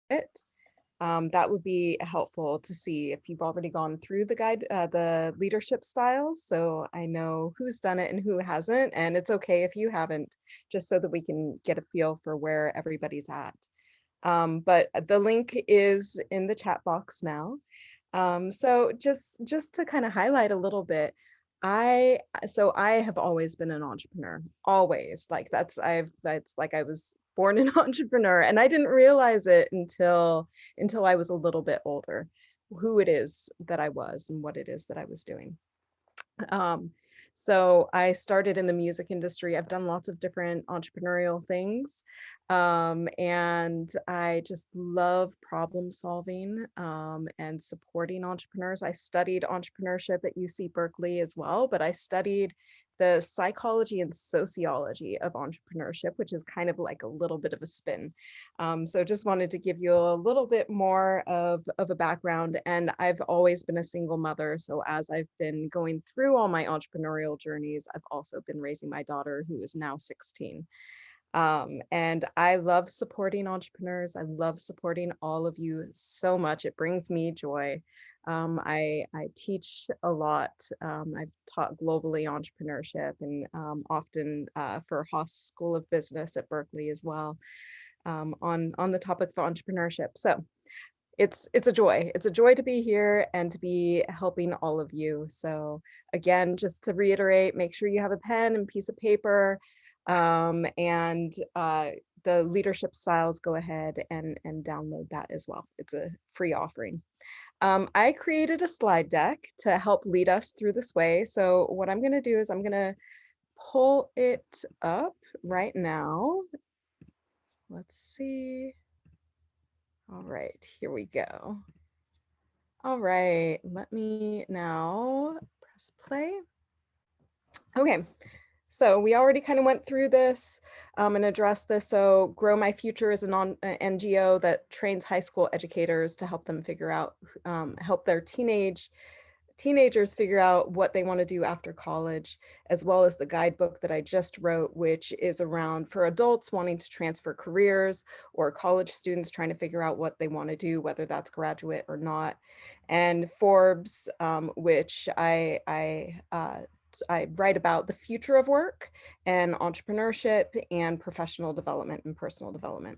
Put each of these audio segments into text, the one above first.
it. That would be helpful to see if you've already gone through the guide, the leadership styles. So I know who's done it and who hasn't, and it's okay if you haven't, just so that we can get a feel for where everybody's at. But the link is in the chat box now. So just to kind of highlight a little bit, I have always been an entrepreneur, always. Like that's like I was born an entrepreneur, and I didn't realize it until I was a little bit older, who it is that I was and what it is that I was doing. So I started in the music industry. I've done lots of different entrepreneurial things. And I just love problem solving and supporting entrepreneurs. I studied entrepreneurship at UC Berkeley as well, but I studied the psychology and sociology of entrepreneurship, which is kind of like a little bit of a spin. So just wanted to give you a little bit more of a background. And I've always been a single mother. So as I've been going through all my entrepreneurial journeys, I've also been raising my daughter, who is now 16. And I love supporting entrepreneurs. I love supporting all of you so much. It brings me joy. I teach a lot. I've taught globally entrepreneurship and often for Haas School of Business at Berkeley as well on the topic of entrepreneurship. So it's a joy. It's a joy to be here and to be helping all of you. So again, just to reiterate, make sure you have a pen and piece of paper. And the leadership styles, go ahead and download that as well. It's a free offering. I created a slide deck to help lead us through this way. So what I'm going to do is I'm going to pull it up right now. Let's see. All right, here we go. All right, let me now press play. Okay. So we already kind of went through this and addressed this. So Grow My Future is an NGO that trains high school educators to help them figure out, help their teenagers figure out what they want to do after college, as well as the guidebook that I just wrote, which is around for adults wanting to transfer careers or college students trying to figure out what they want to do, whether that's graduate or not. And Forbes, which I write about the future of work and entrepreneurship and professional development and personal development.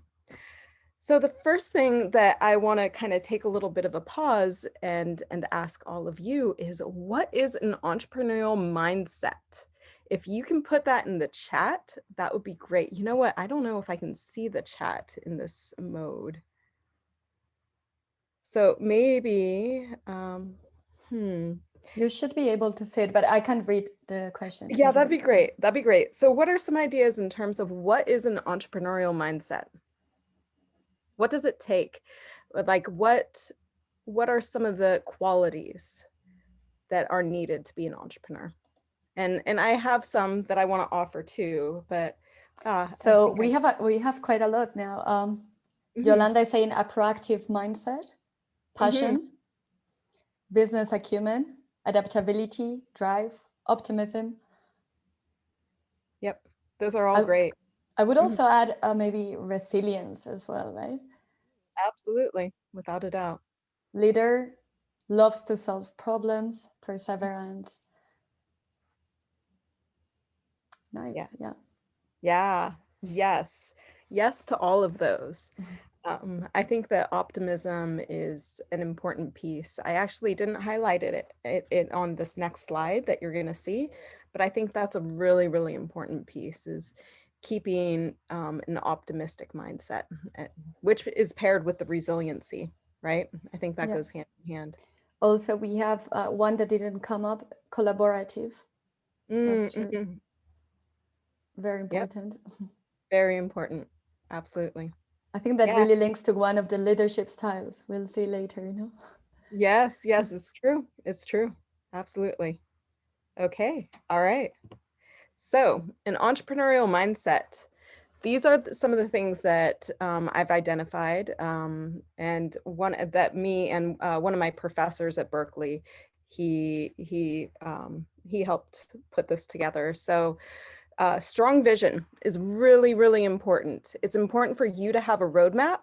So the first thing that I want to kind of take a little bit of a pause and ask all of you is, what is an entrepreneurial mindset? If you can put that in the chat, that would be great. You know what? I don't know if I can see the chat in this mode. So maybe, You should be able to see it, but I can't read the question. Yeah, that'd be great. That'd be great. So what are some ideas in terms of what is an entrepreneurial mindset? What does it take? Like what are some of the qualities that are needed to be an entrepreneur? And I have some that I want to offer too, but so we have quite a lot now. Yolanda is saying a proactive mindset, passion, business acumen, adaptability, drive, optimism. Yep, those are all great. I would also add maybe resilience as well, right? Absolutely, without a doubt. Leader, loves to solve problems, perseverance. Nice, yeah. Yes to all of those. I think that optimism is an important piece. I actually didn't highlight it on this next slide that you're going to see, but I think that's a really, really important piece, is keeping an optimistic mindset, which is paired with the resiliency, right? I think that goes hand in hand. Also, we have one that didn't come up, collaborative. That's true. Very important. Yep. Very important. Absolutely. I think that really links to one of the leadership styles we'll see later, you know? Yes, it's true. It's true. Absolutely. Okay. All right. So an entrepreneurial mindset. These are some of the things that I've identified, and one that me and one of my professors at Berkeley, he helped put this together. So strong vision is really, really important. It's important for you to have a roadmap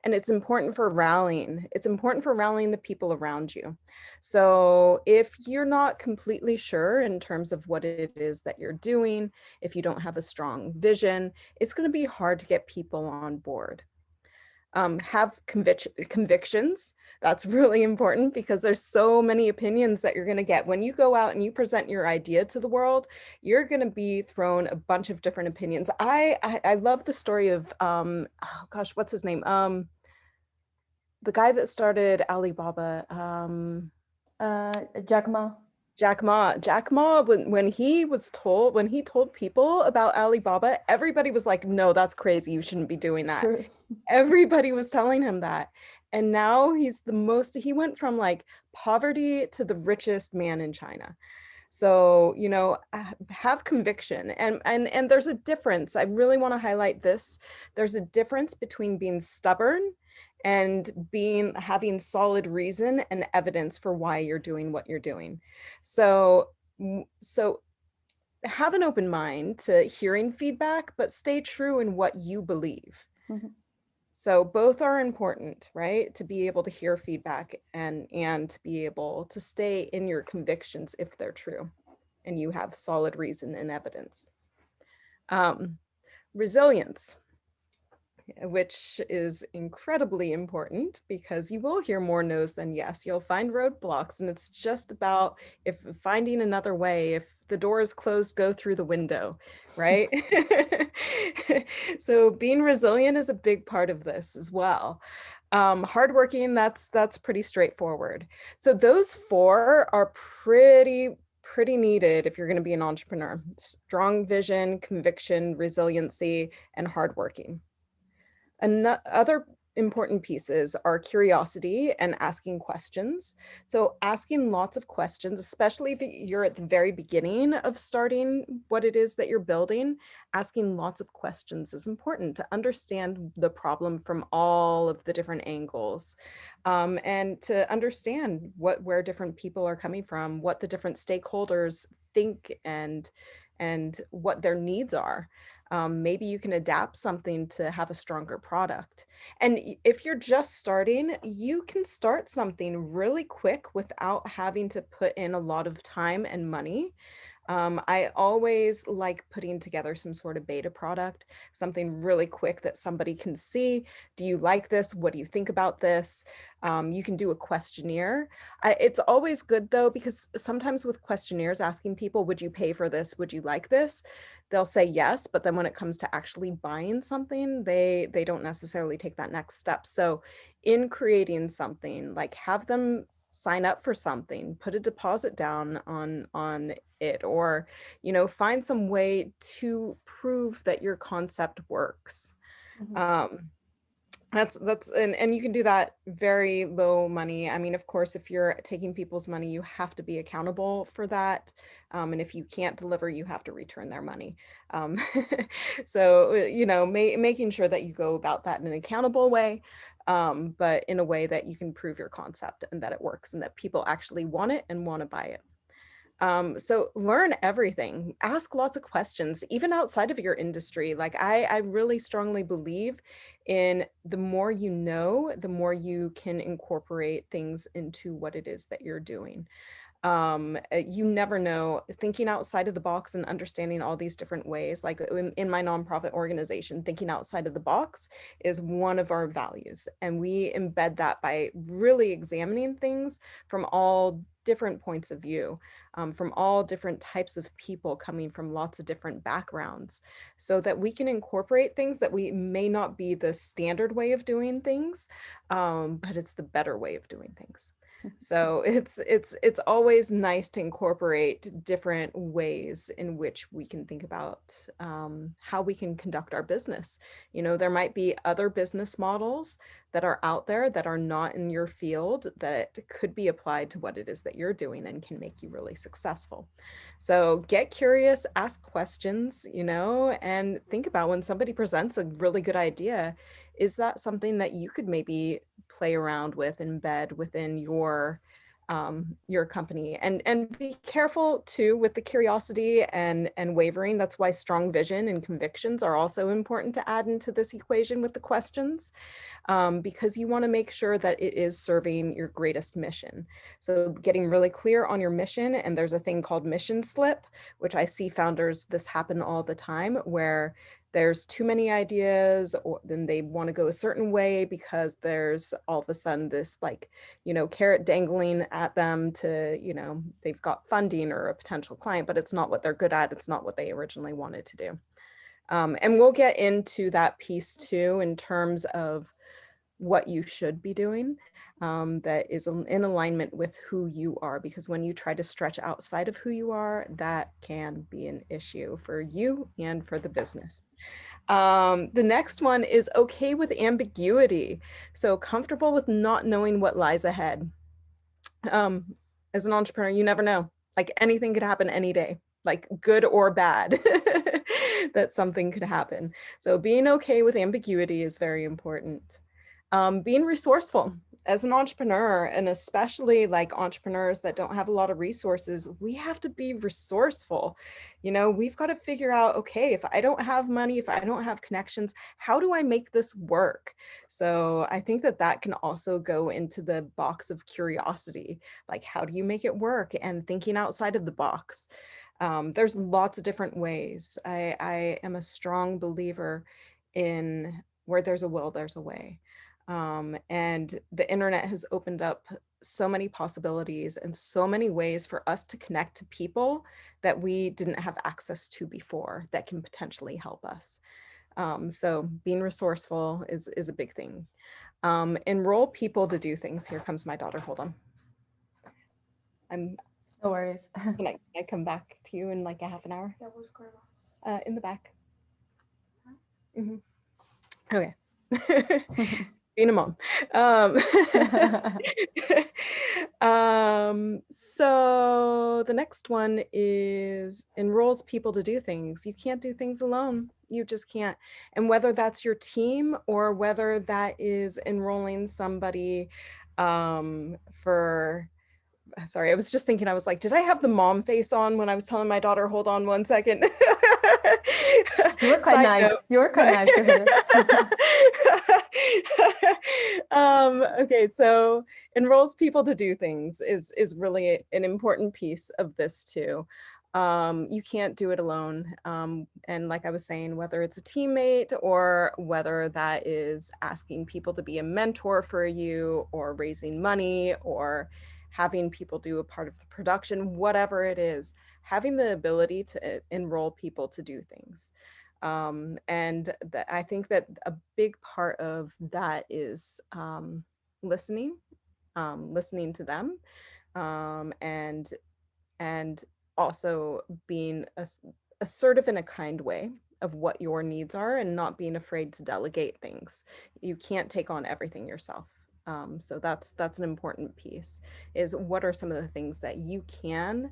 And it's important for rallying. It's important for rallying the people around you. So if you're not completely sure in terms of what it is that you're doing, if you don't have a strong vision, it's going to be hard to get people on board. Have convictions. That's really important because there's so many opinions that you're going to get. When you go out and you present your idea to the world, you're going to be thrown a bunch of different opinions. I love the story of, oh gosh, what's his name? The guy that started Alibaba. Jack Ma. Jack Ma. Jack Ma, when he told people about Alibaba, everybody was like, no, that's crazy. You shouldn't be doing that. True. Everybody was telling him that. And now he went from like poverty to the richest man in China. So, you know, have conviction. And there's a difference. I really want to highlight this. There's a difference between being stubborn and having solid reason and evidence for why you're doing what you're doing. So have an open mind to hearing feedback, but stay true in what you believe. Mm-hmm. So both are important, right? To be able to hear feedback and to be able to stay in your convictions if they're true and you have solid reason and evidence. Resilience, which is incredibly important because you will hear more no's than yes. You'll find roadblocks, and it's just about finding another way. If the door is closed, go through the window, right? So being resilient is a big part of this as well. Hardworking, that's pretty straightforward. So those four are pretty needed if you're going to be an entrepreneur. Strong vision, conviction, resiliency, and hardworking. Other important pieces are curiosity and asking questions. So asking lots of questions, especially if you're at the very beginning of starting what it is that you're building, asking lots of questions is important to understand the problem from all of the different angles, and to understand where different people are coming from, what the different stakeholders think, and what their needs are. Maybe you can adapt something to have a stronger product. And if you're just starting, you can start something really quick without having to put in a lot of time and money. I always like putting together some sort of beta product, something really quick that somebody can see. Do you like this? What do you think about this? You can do a questionnaire. It's always good though, because sometimes with questionnaires, asking people, would you pay for this? Would you like this? They'll say yes, but then when it comes to actually buying something, they don't necessarily take that next step. So in creating something, like have them sign up for something, put a deposit down on it, or, you know, find some way to prove that your concept works. Mm-hmm. And you can do that very low money. I mean, of course, if you're taking people's money, you have to be accountable for that. And if you can't deliver, you have to return their money. So, you know, making sure that you go about that in an accountable way, but in a way that you can prove your concept and that it works and that people actually want it and want to buy it. So learn everything, ask lots of questions, even outside of your industry. Like I really strongly believe in the more you know, the more you can incorporate things into what it is that you're doing. You never know. Thinking outside of the box and understanding all these different ways, like in my nonprofit organization, thinking outside of the box is one of our values, and we embed that by really examining things from all different points of view, from all different types of people coming from lots of different backgrounds, so that we can incorporate things that we may not be the standard way of doing things, but it's the better way of doing things. So it's always nice to incorporate different ways in which we can think about how we can conduct our business. You know, there might be other business models that are out there that are not in your field that could be applied to what it is that you're doing and can make you really successful. So get curious, ask questions, you know, and think about when somebody presents a really good idea, is that something that you could maybe play around with, embed within your your company, and be careful too with the curiosity and wavering. That's why strong vision and convictions are also important to add into this equation with the questions, because you want to make sure that it is serving your greatest mission. So getting really clear on your mission, and there's a thing called mission slip, which I see founders, this happen all the time, where there's too many ideas, or then they want to go a certain way because there's all of a sudden this, like, carrot dangling at them to, they've got funding or a potential client, but it's not what they're good at. It's not what they originally wanted to do. And we'll get into that piece too, in terms of what you should be doing, that is in alignment with who you are, because when you try to stretch outside of who you are, that can be an issue for you and for the business. The next one is okay with ambiguity. So comfortable with not knowing what lies ahead. As an entrepreneur, you never know. Like, anything could happen any day, like good or bad, that something could happen. So being okay with ambiguity is very important. Being resourceful. As an entrepreneur, and especially like entrepreneurs that don't have a lot of resources, we have to be resourceful. We've got to figure out, okay, if I don't have money, if I don't have connections, how do I make this work? So I think that that can also go into the box of curiosity. Like, how do you make it work? And thinking outside of the box. There's lots of different ways. I am a strong believer in where there's a will, there's a way. And the internet has opened up so many possibilities and so many ways for us to connect to people that we didn't have access to before, that can potentially help us. So being resourceful is a big thing. Enroll people to do things. Here comes my daughter. Hold on. No worries. Can I come back to you in like a half an hour? In the back. Okay. Being a mom. So the next one is enrolls people to do things. You can't do things alone. You just can't. And whether that's your team or whether that is enrolling somebody sorry, I was just thinking, I was like, did I have the mom face on when I was telling my daughter, hold on one second? You were quite nice. You were quite nice to her. Okay, so enrolls people to do things is really an important piece of this too. You can't do it alone. And like I was saying, whether it's a teammate or whether that is asking people to be a mentor for you, or raising money, or having people do a part of the production, whatever it is, having the ability to enroll people to do things. And I think that a big part of that is listening to them, and also being assertive in a kind way of what your needs are, and not being afraid to delegate things. You can't take on everything yourself. So that's an important piece, is what are some of the things that you can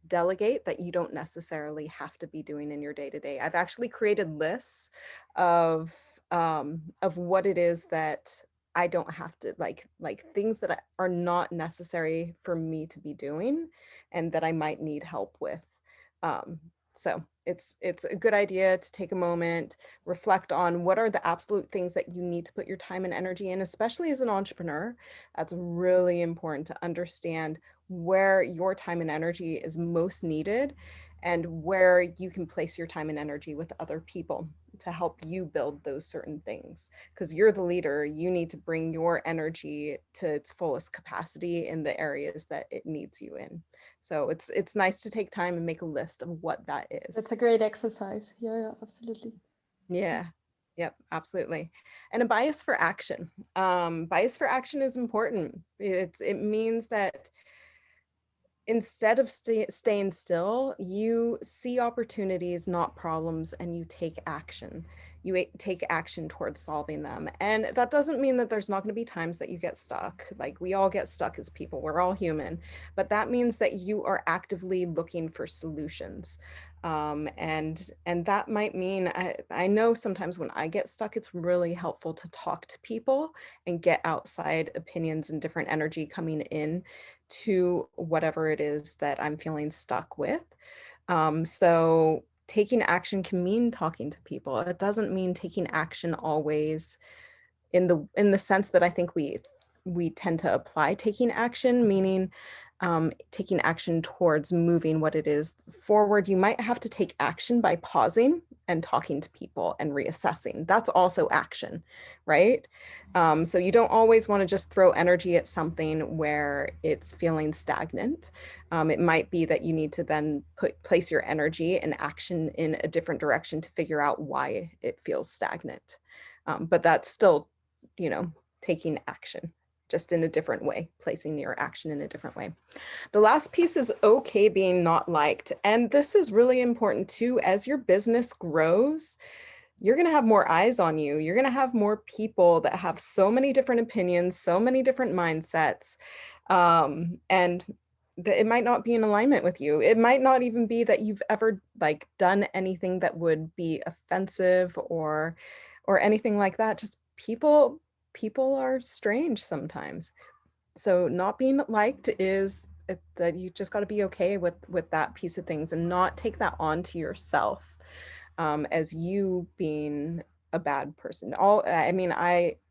delegate that you don't necessarily have to be doing in your day-to-day. I've actually created lists of what it is that I don't have to, like things that are not necessary for me to be doing and that I might need help with. So it's a good idea to take a moment, reflect on what are the absolute things that you need to put your time and energy in, especially as an entrepreneur. That's really important to understand where your time and energy is most needed, and where you can place your time and energy with other people to help you build those certain things. Because you're the leader, you need to bring your energy to its fullest capacity in the areas that it needs you in. So it's nice to take time and make a list of what that is. That's a great exercise. Yeah, absolutely. Yeah. Yep, absolutely. And a bias for action. Bias for action is important. It means that instead of staying still, you see opportunities, not problems, and you take action. you take action towards solving them. And that doesn't mean that there's not going to be times that you get stuck. Like, we all get stuck as people, we're all human, but that means that you are actively looking for solutions. And that might mean, I know sometimes when I get stuck, it's really helpful to talk to people and get outside opinions and different energy coming in to whatever it is that I'm feeling stuck with. So taking action can mean talking to people. It doesn't mean taking action always in the sense that I think we tend to apply taking action, meaning taking action towards moving what it is forward. You might have to take action by pausing and talking to people and reassessing. That's also action, right? So you don't always want to just throw energy at something where it's feeling stagnant. It might be that you need to then place your energy and action in a different direction to figure out why it feels stagnant. But that's still, taking action, just in a different way, placing your action in a different way. The last piece is okay being not liked. And this is really important too. As your business grows, you're going to have more eyes on you. You're going to have more people that have so many different opinions, so many different mindsets. And it might not be in alignment with you. It might not even be that you've ever done anything that would be offensive or anything like that. Just people are strange sometimes. So not being liked is that you just got to be okay with that piece of things and not take that on to yourself as you being a bad person.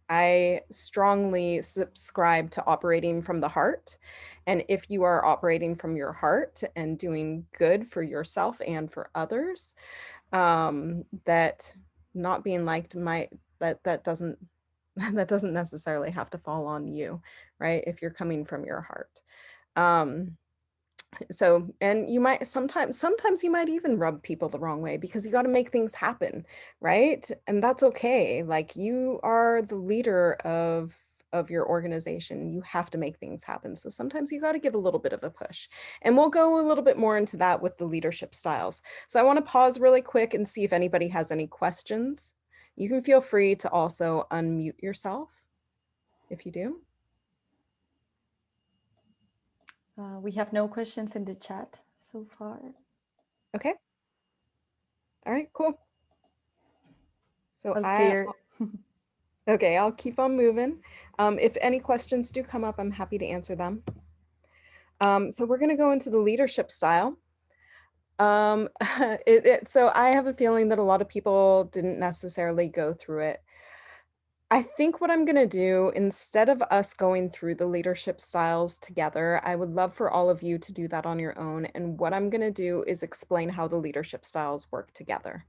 I strongly subscribe to operating from the heart. And if you are operating from your heart and doing good for yourself and for others, that not being liked that doesn't necessarily have to fall on you, right? If you're coming from your heart. So, and you might sometimes you might even rub people the wrong way because you got to make things happen, right? And that's okay. Like, you are the leader of your organization. You have to make things happen. So sometimes you got to give a little bit of a push. And we'll go a little bit more into that with the leadership styles. So I want to pause really quick and see if anybody has any questions. You can feel free to also unmute yourself if you do. We have no questions in the chat so far. Okay. All right, cool. So okay, I'll keep on moving. If any questions do come up, I'm happy to answer them. So we're going to go into the leadership style. So I have a feeling that a lot of people didn't necessarily go through it. I think what I'm going to do, instead of us going through the leadership styles together, I would love for all of you to do that on your own. And what I'm going to do is explain how the leadership styles work together.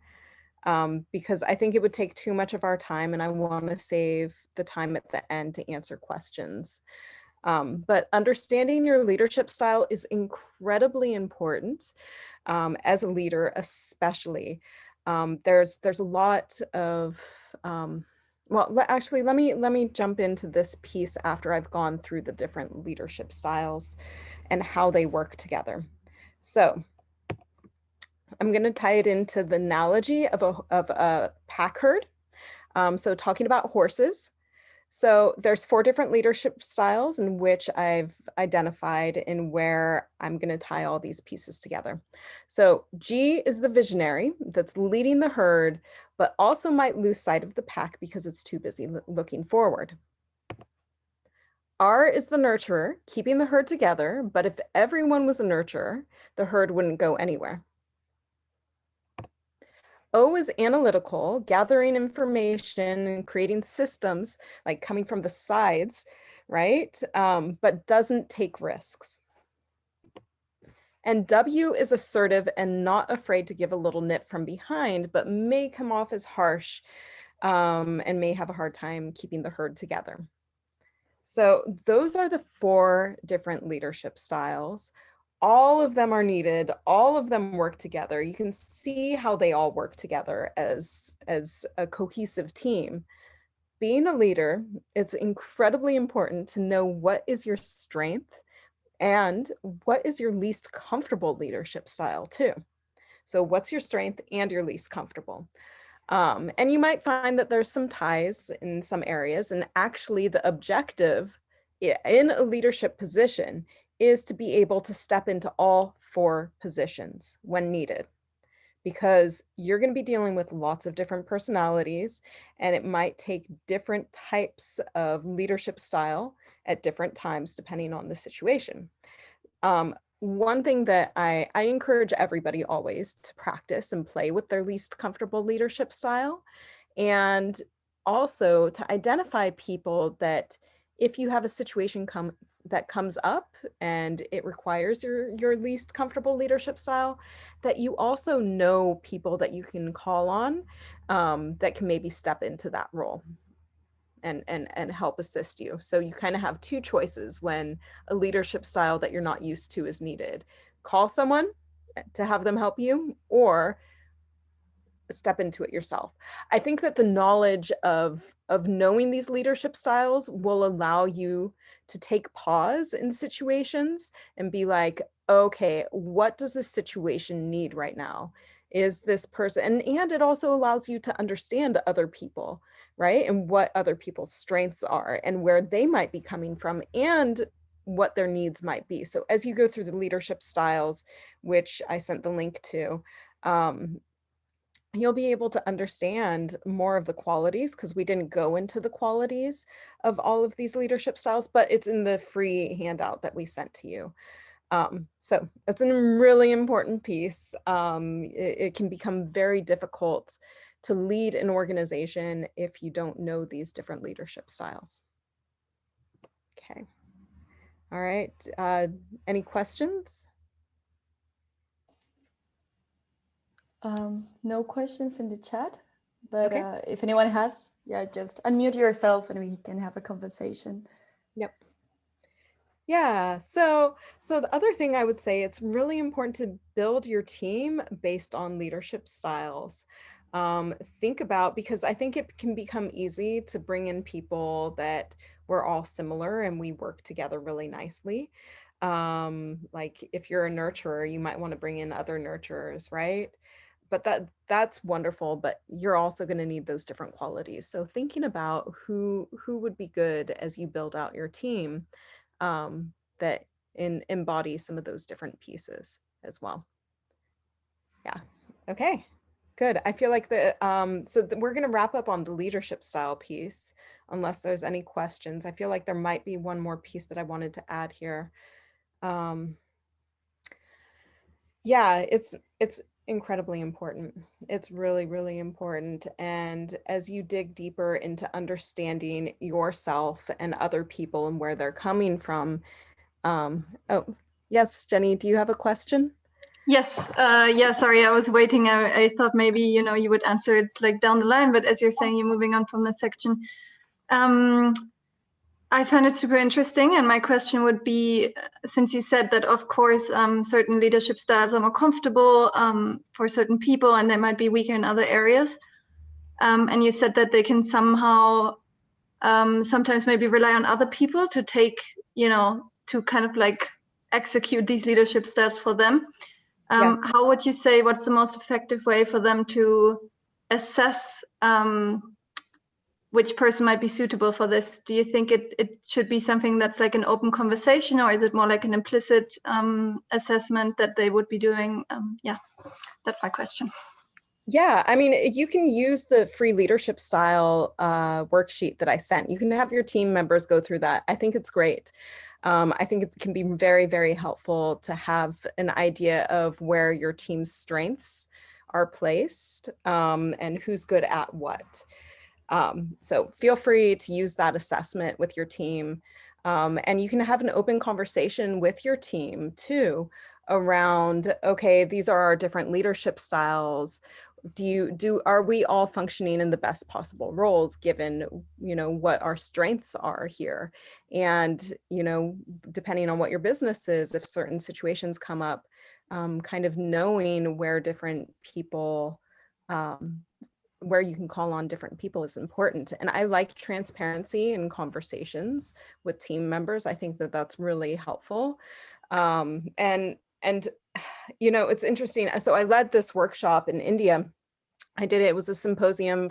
Because I think it would take too much of our time, and I want to save the time at the end to answer questions. But understanding your leadership style is incredibly important as a leader, especially. There's a lot of well, actually, let me jump into this piece after I've gone through the different leadership styles and how they work together. So I'm going to tie it into the analogy of a pack herd. So talking about horses. So there's 4 different leadership styles in which I've identified in where I'm going to tie all these pieces together. So G is the visionary that's leading the herd, but also might lose sight of the pack because it's too busy looking forward. R is the nurturer, keeping the herd together, but if everyone was a nurturer, the herd wouldn't go anywhere. O is analytical, gathering information and creating systems, like coming from the sides, right? But doesn't take risks. And W is assertive and not afraid to give a little nip from behind, but may come off as harsh and may have a hard time keeping the herd together. So those are the 4 different leadership styles. All of them are needed. All of them work together. You can see how they all work together as a cohesive team. Being a leader, it's incredibly important to know what is your strength and what is your least comfortable leadership style too. So what's your strength and your least comfortable? And you might find that there's some ties in some areas, and actually the objective in a leadership position is to be able to step into all 4 positions when needed, because you're going to be dealing with lots of different personalities, and it might take different types of leadership style at different times depending on the situation. One thing that I encourage everybody always to practice and play with their least comfortable leadership style, and also to identify people that if you have a situation that comes up and it requires your least comfortable leadership style, that you also know people that you can call on, that can maybe step into that role and help assist you. So you kind of have 2 choices when a leadership style that you're not used to is needed. Call someone to have them help you, or step into it yourself. I think that the knowledge of knowing these leadership styles will allow you to take pause in situations and be like, okay, what does this situation need right now? Is this person, and it also allows you to understand other people, right? And what other people's strengths are and where they might be coming from and what their needs might be. So as you go through the leadership styles, which I sent the link to, you'll be able to understand more of the qualities, because we didn't go into the qualities of all of these leadership styles, but it's in the free handout that we sent to you. So it's a really important piece. It can become very difficult to lead an organization if you don't know these different leadership styles. Okay. All right. Any questions? No questions in the chat, but Okay. if anyone has, yeah, just unmute yourself and we can have a conversation. Yep. Yeah, so the other thing I would say, it's really important to build your team based on leadership styles. Think about, because I think it can become easy to bring in people that we're all similar and we work together really nicely. Like if you're a nurturer, you might want to bring in other nurturers, right? But that's wonderful, but you're also going to need those different qualities. So thinking about who would be good as you build out your team, that embody some of those different pieces as well. Yeah. Okay. Good. I feel like we're going to wrap up on the leadership style piece, unless there's any questions. I feel like there might be one more piece that I wanted to add here. Yeah, it's incredibly important. It's really, really important. And as you dig deeper into understanding yourself and other people and where they're coming from, oh, yes, Jenny, do you have a question? Yes. Yeah, sorry, I was waiting. I thought maybe, you would answer it like down the line, but as you're saying, you're moving on from this section. I find it super interesting. And my question would be, since you said that, of course, certain leadership styles are more comfortable for certain people and they might be weaker in other areas. And you said that they can somehow sometimes maybe rely on other people to take, to kind of like execute these leadership styles for them. Yeah. How would you say, what's the most effective way for them to assess which person might be suitable for this? Do you think it should be something that's like an open conversation, or is it more like an implicit assessment that they would be doing? Yeah, that's my question. Yeah, I mean, you can use the free leadership style worksheet that I sent. You can have your team members go through that. I think it's great. I think it can be very, very helpful to have an idea of where your team's strengths are placed, and who's good at what. So feel free to use that assessment with your team. And you can have an open conversation with your team too around, okay, these are our different leadership styles. Are we all functioning in the best possible roles given, what our strengths are here? And, depending on what your business is, if certain situations come up, kind of knowing where different people, where you can call on different people is important. And I like transparency in conversations with team members. I think that that's really helpful. And it's interesting. So I led this workshop in India I did it. It was a symposium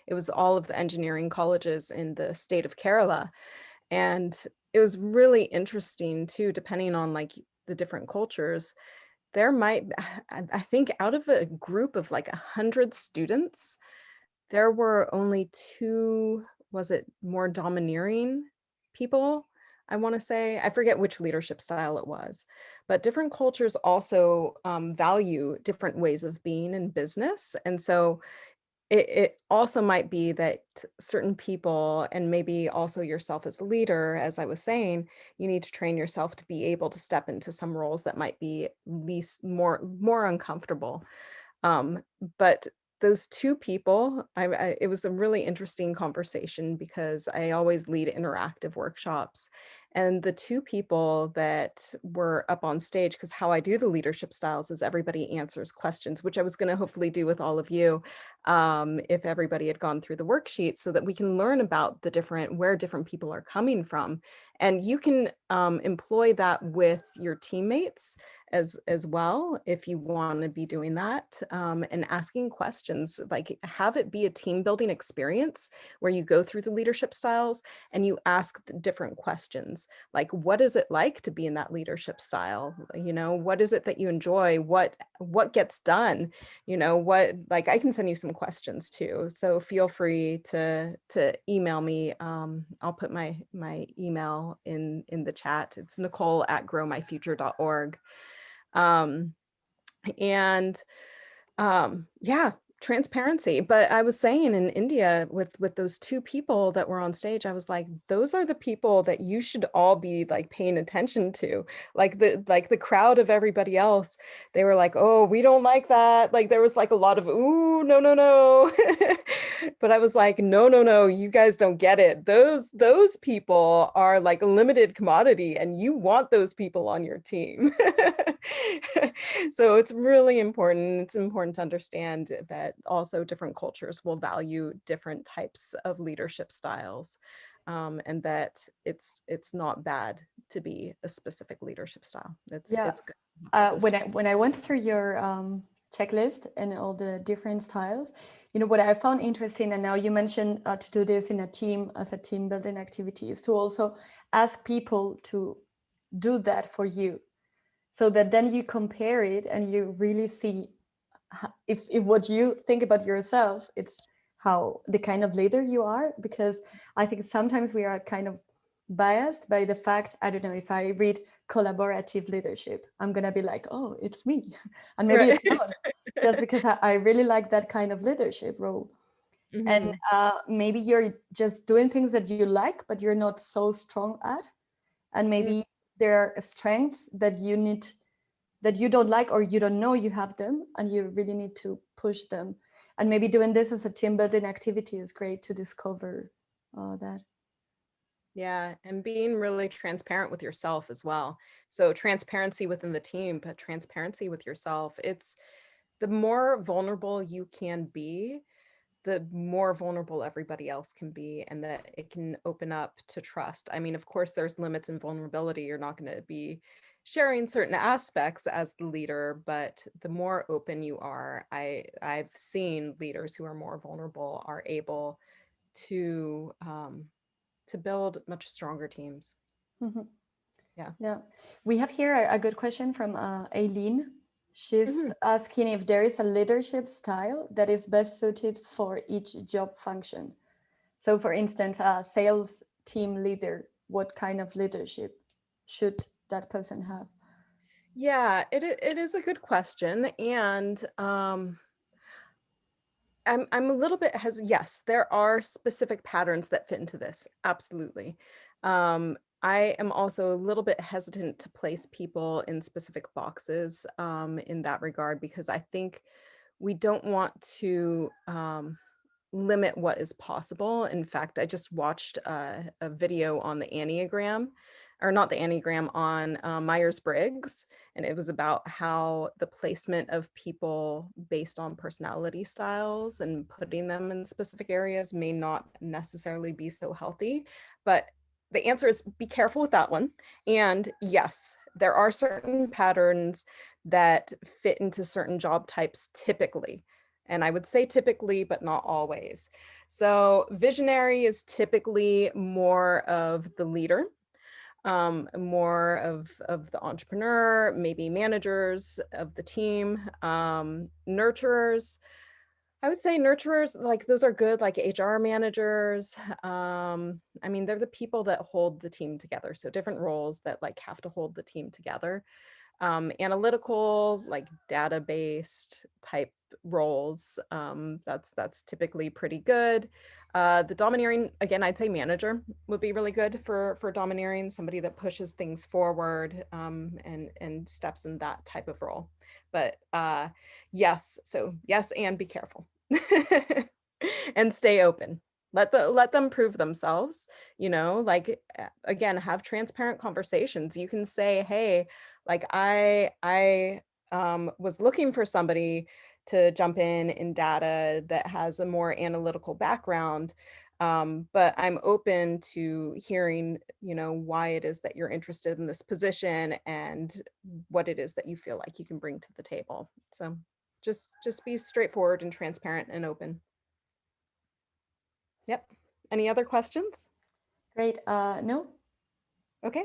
it was all of the engineering colleges in the state of Kerala. And it was really interesting too, depending on like the different cultures. There might, I think out of a group of like 100 students, there were only two, was it more domineering people? I want to say, I forget which leadership style it was, but different cultures also value different ways of being in business. And so it also might be that certain people, and maybe also yourself as a leader, as I was saying, you need to train yourself to be able to step into some roles that might be least more uncomfortable. Um, but those two people, it was a really interesting conversation because I always lead interactive workshops. And the two people that were up on stage, because how I do the leadership styles is everybody answers questions, which I was going to hopefully do with all of you if everybody had gone through the worksheet, so that we can learn about where different people are coming from. And you can employ that with your teammates as well, if you want to be doing that, and asking questions, like have it be a team building experience where you go through the leadership styles and you ask the different questions, like what is it like to be in that leadership style? What is it that you enjoy? What gets done? What, like, I can send you some questions too, so feel free to email me. I'll put my email in the chat. It's Nicole@growmyfuture.org. Um, and yeah, transparency. But I was saying in India with those two people that were on stage, I was like, those are the people that you should all be like paying attention to. Like the crowd of everybody else, they were like, oh, we don't like that. Like there was like a lot of, ooh, no, no, no. But I was like, no, no, no, you guys don't get it. Those people are like a limited commodity, and you want those people on your team. So it's really important. It's important to understand that also different cultures will value different types of leadership styles, and that it's not bad to be a specific leadership style. It's good. When I went through your checklist and all the different styles, what I found interesting, and now you mentioned to do this in a team as a team building activity, is to also ask people to do that for you, so that then you compare it and you really see if what you think about yourself, it's how the kind of leader you are. Because I think sometimes we are kind of biased by the fact, I don't know, if I read collaborative leadership, I'm gonna be like, oh, it's me. And maybe Right. it's not, just because I really like that kind of leadership role. And maybe you're just doing things that you like, but you're not so strong at. And maybe there are strengths that you don't like, or you don't know you have them, and you really need to push them. And maybe doing this as a team building activity is great to discover that. Yeah, and being really transparent with yourself as well. So transparency within the team, but transparency with yourself. It's the more vulnerable you can be, the more vulnerable everybody else can be, and that it can open up to trust. I mean, of course, there's limits in vulnerability. You're not going to be sharing certain aspects as the leader, but the more open you are, I've seen leaders who are more vulnerable are able to build much stronger teams. Mm-hmm. Yeah. Yeah. We have here a good question from Aileen. She's asking if there is a leadership style that is best suited for each job function. So for instance, a sales team leader, what kind of leadership should that person have? Yeah, it is a good question. And I'm a little bit yes, there are specific patterns that fit into this. Absolutely. I am also a little bit hesitant to place people in specific boxes in that regard, because I think we don't want to limit what is possible. In fact, I just watched a video on the Enneagram, or not the Enneagram, on Myers-Briggs, and it was about how the placement of people based on personality styles and putting them in specific areas may not necessarily be so healthy. But the answer is be careful with that one. And yes, there are certain patterns that fit into certain job types typically. And I would say typically, but not always. So visionary is typically more of the leader, more of the entrepreneur, maybe managers of the team, nurturers. I would say nurturers, like those are good, like HR managers. I mean, they're the people that hold the team together. So different roles that like have to hold the team together. Analytical, like data-based type roles. That's typically pretty good. The domineering, again, I'd say manager would be really good for domineering, somebody that pushes things forward, and steps in that type of role. But yes, so yes, and be careful and stay open. Let them prove themselves, like again, have transparent conversations. You can say, hey, like I was looking for somebody to jump in data that has a more analytical background, but I'm open to hearing, why it is that you're interested in this position and what it is that you feel like you can bring to the table. So just be straightforward and transparent and open. Yep. Any other questions? Great. No. Okay.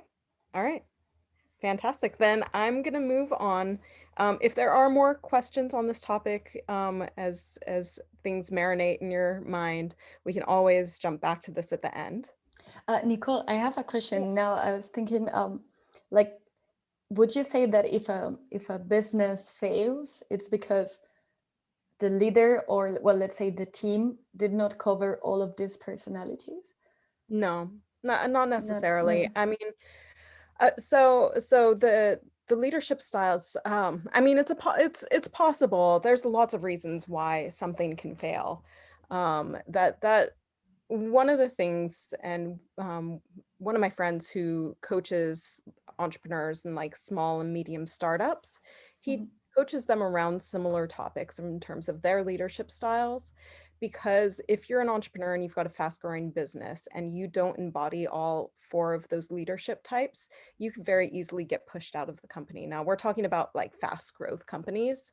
All right. Fantastic. Then I'm going to move on. If there are more questions on this topic, as things marinate in your mind, we can always jump back to this at the end. Nicole, I have a question now. I was thinking, like, would you say that if a business fails, it's because the leader, or well, let's say the team, did not cover all of these personalities? No, not necessarily. Not I mean, so the leadership styles, I mean, it's possible. There's lots of reasons why something can fail. That one of the things, and one of my friends who coaches entrepreneurs and like small and medium startups, he Mhm. coaches them around similar topics in terms of their leadership styles. Because if you're an entrepreneur and you've got a fast growing business and you don't embody all four of those leadership types, you can very easily get pushed out of the company. Now we're talking about like fast growth companies,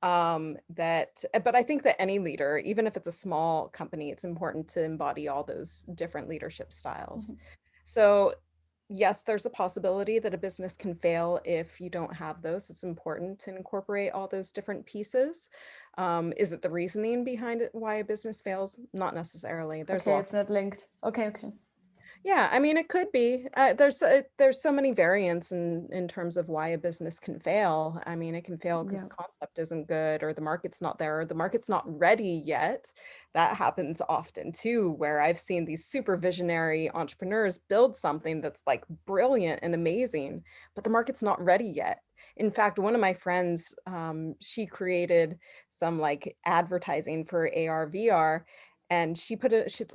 but I think that any leader, even if it's a small company, it's important to embody all those different leadership styles. Mhm. So yes, there's a possibility that a business can fail if you don't have those. It's important to incorporate all those different pieces. Is it the reasoning behind it, why a business fails? Not necessarily. There's Okay, lots. it's not linked. Okay. Yeah, I mean, it could be. There's so many variants in terms of why a business can fail. I mean, it can fail because Yeah. the concept isn't good, or the market's not there, or the market's not ready yet. That happens often too, where I've seen these super visionary entrepreneurs build something that's like brilliant and amazing, but the market's not ready yet. In fact, one of my friends, she created some like advertising for AR, VR, and she's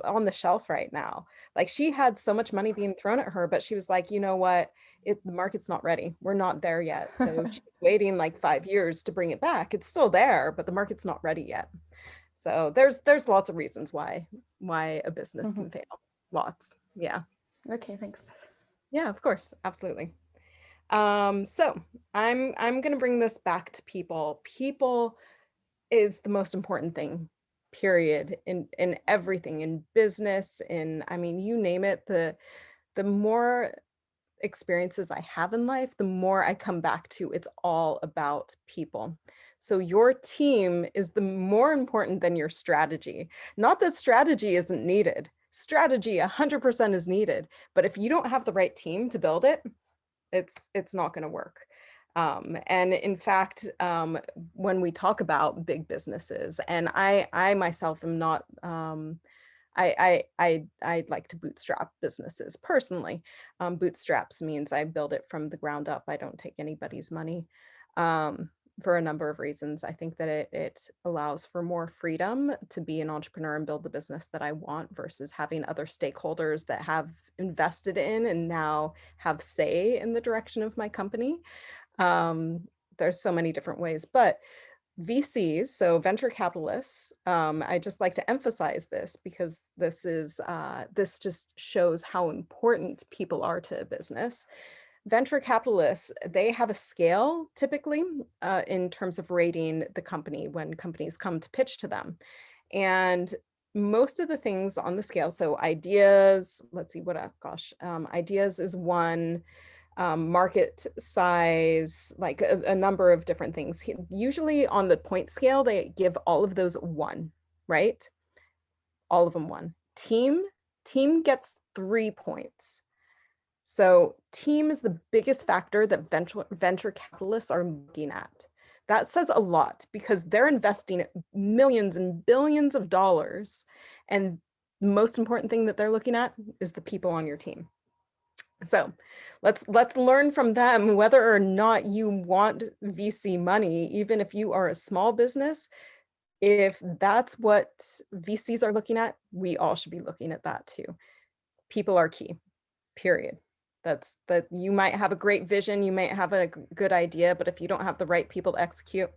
on the shelf right now. Like she had so much money being thrown at her, but she was like, you know what? The market's not ready. We're not there yet. So she's waiting like 5 years to bring it back. It's still there, but the market's not ready yet. So there's lots of reasons why a business Mhm. can fail. Lots. Yeah. Okay, thanks. Yeah, of course. Absolutely. So I'm gonna bring this back to people. People is the most important thing, period, in everything, in business, I mean, you name it. The more experiences I have in life, the more I come back to it's all about people. So your team is the more important than your strategy. Not that strategy isn't needed. Strategy 100% is needed, but if you don't have the right team to build it, it's not going to work. And in fact, when we talk about big businesses, and I myself am not, I like to bootstrap businesses personally. Bootstraps means I build it from the ground up. I don't take anybody's money, for a number of reasons. I think that it allows for more freedom to be an entrepreneur and build the business that I want versus having other stakeholders that have invested in and now have say in the direction of my company. There's so many different ways, but VCs, so venture capitalists, I just like to emphasize this because this just shows how important people are to a business. venture capitalists, they have a scale typically in terms of rating the company when companies come to pitch to them. And most of the things on the scale, so ideas, let's see what, ideas is one, market size, like a number of different things. Usually on the point scale, they give all of those 1, right? All of them 1. Team gets 3 points. So team is the biggest factor that venture capitalists are looking at. That says a lot because they're investing millions and billions of dollars. And the most important thing that they're looking at is the people on your team. So let's learn from them whether or not you want VC money, even if you are a small business. If that's what VCs are looking at, we all should be looking at that too. People are key, period. That you might have a great vision, you might have a good idea, but if you don't have the right people to execute,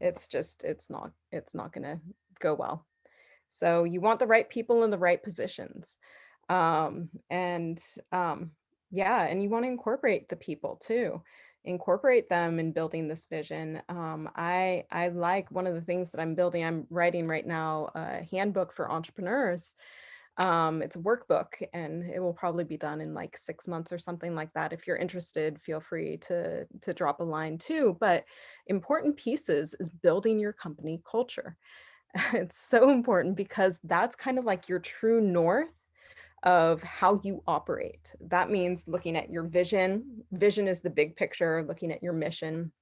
it's not going to go well. So you want the right people in the right positions. Yeah, and you want to incorporate the people too. Incorporate them in building this vision. I like one of the things that I'm writing right now, a handbook for entrepreneurs. It's a workbook and it will probably be done in like 6 months or something like that. If you're interested, feel free to drop a line too. But important pieces is building your company culture. It's so important because that's kind of like your true north of how you operate. That means looking at your vision. Vision is the big picture, looking at your mission,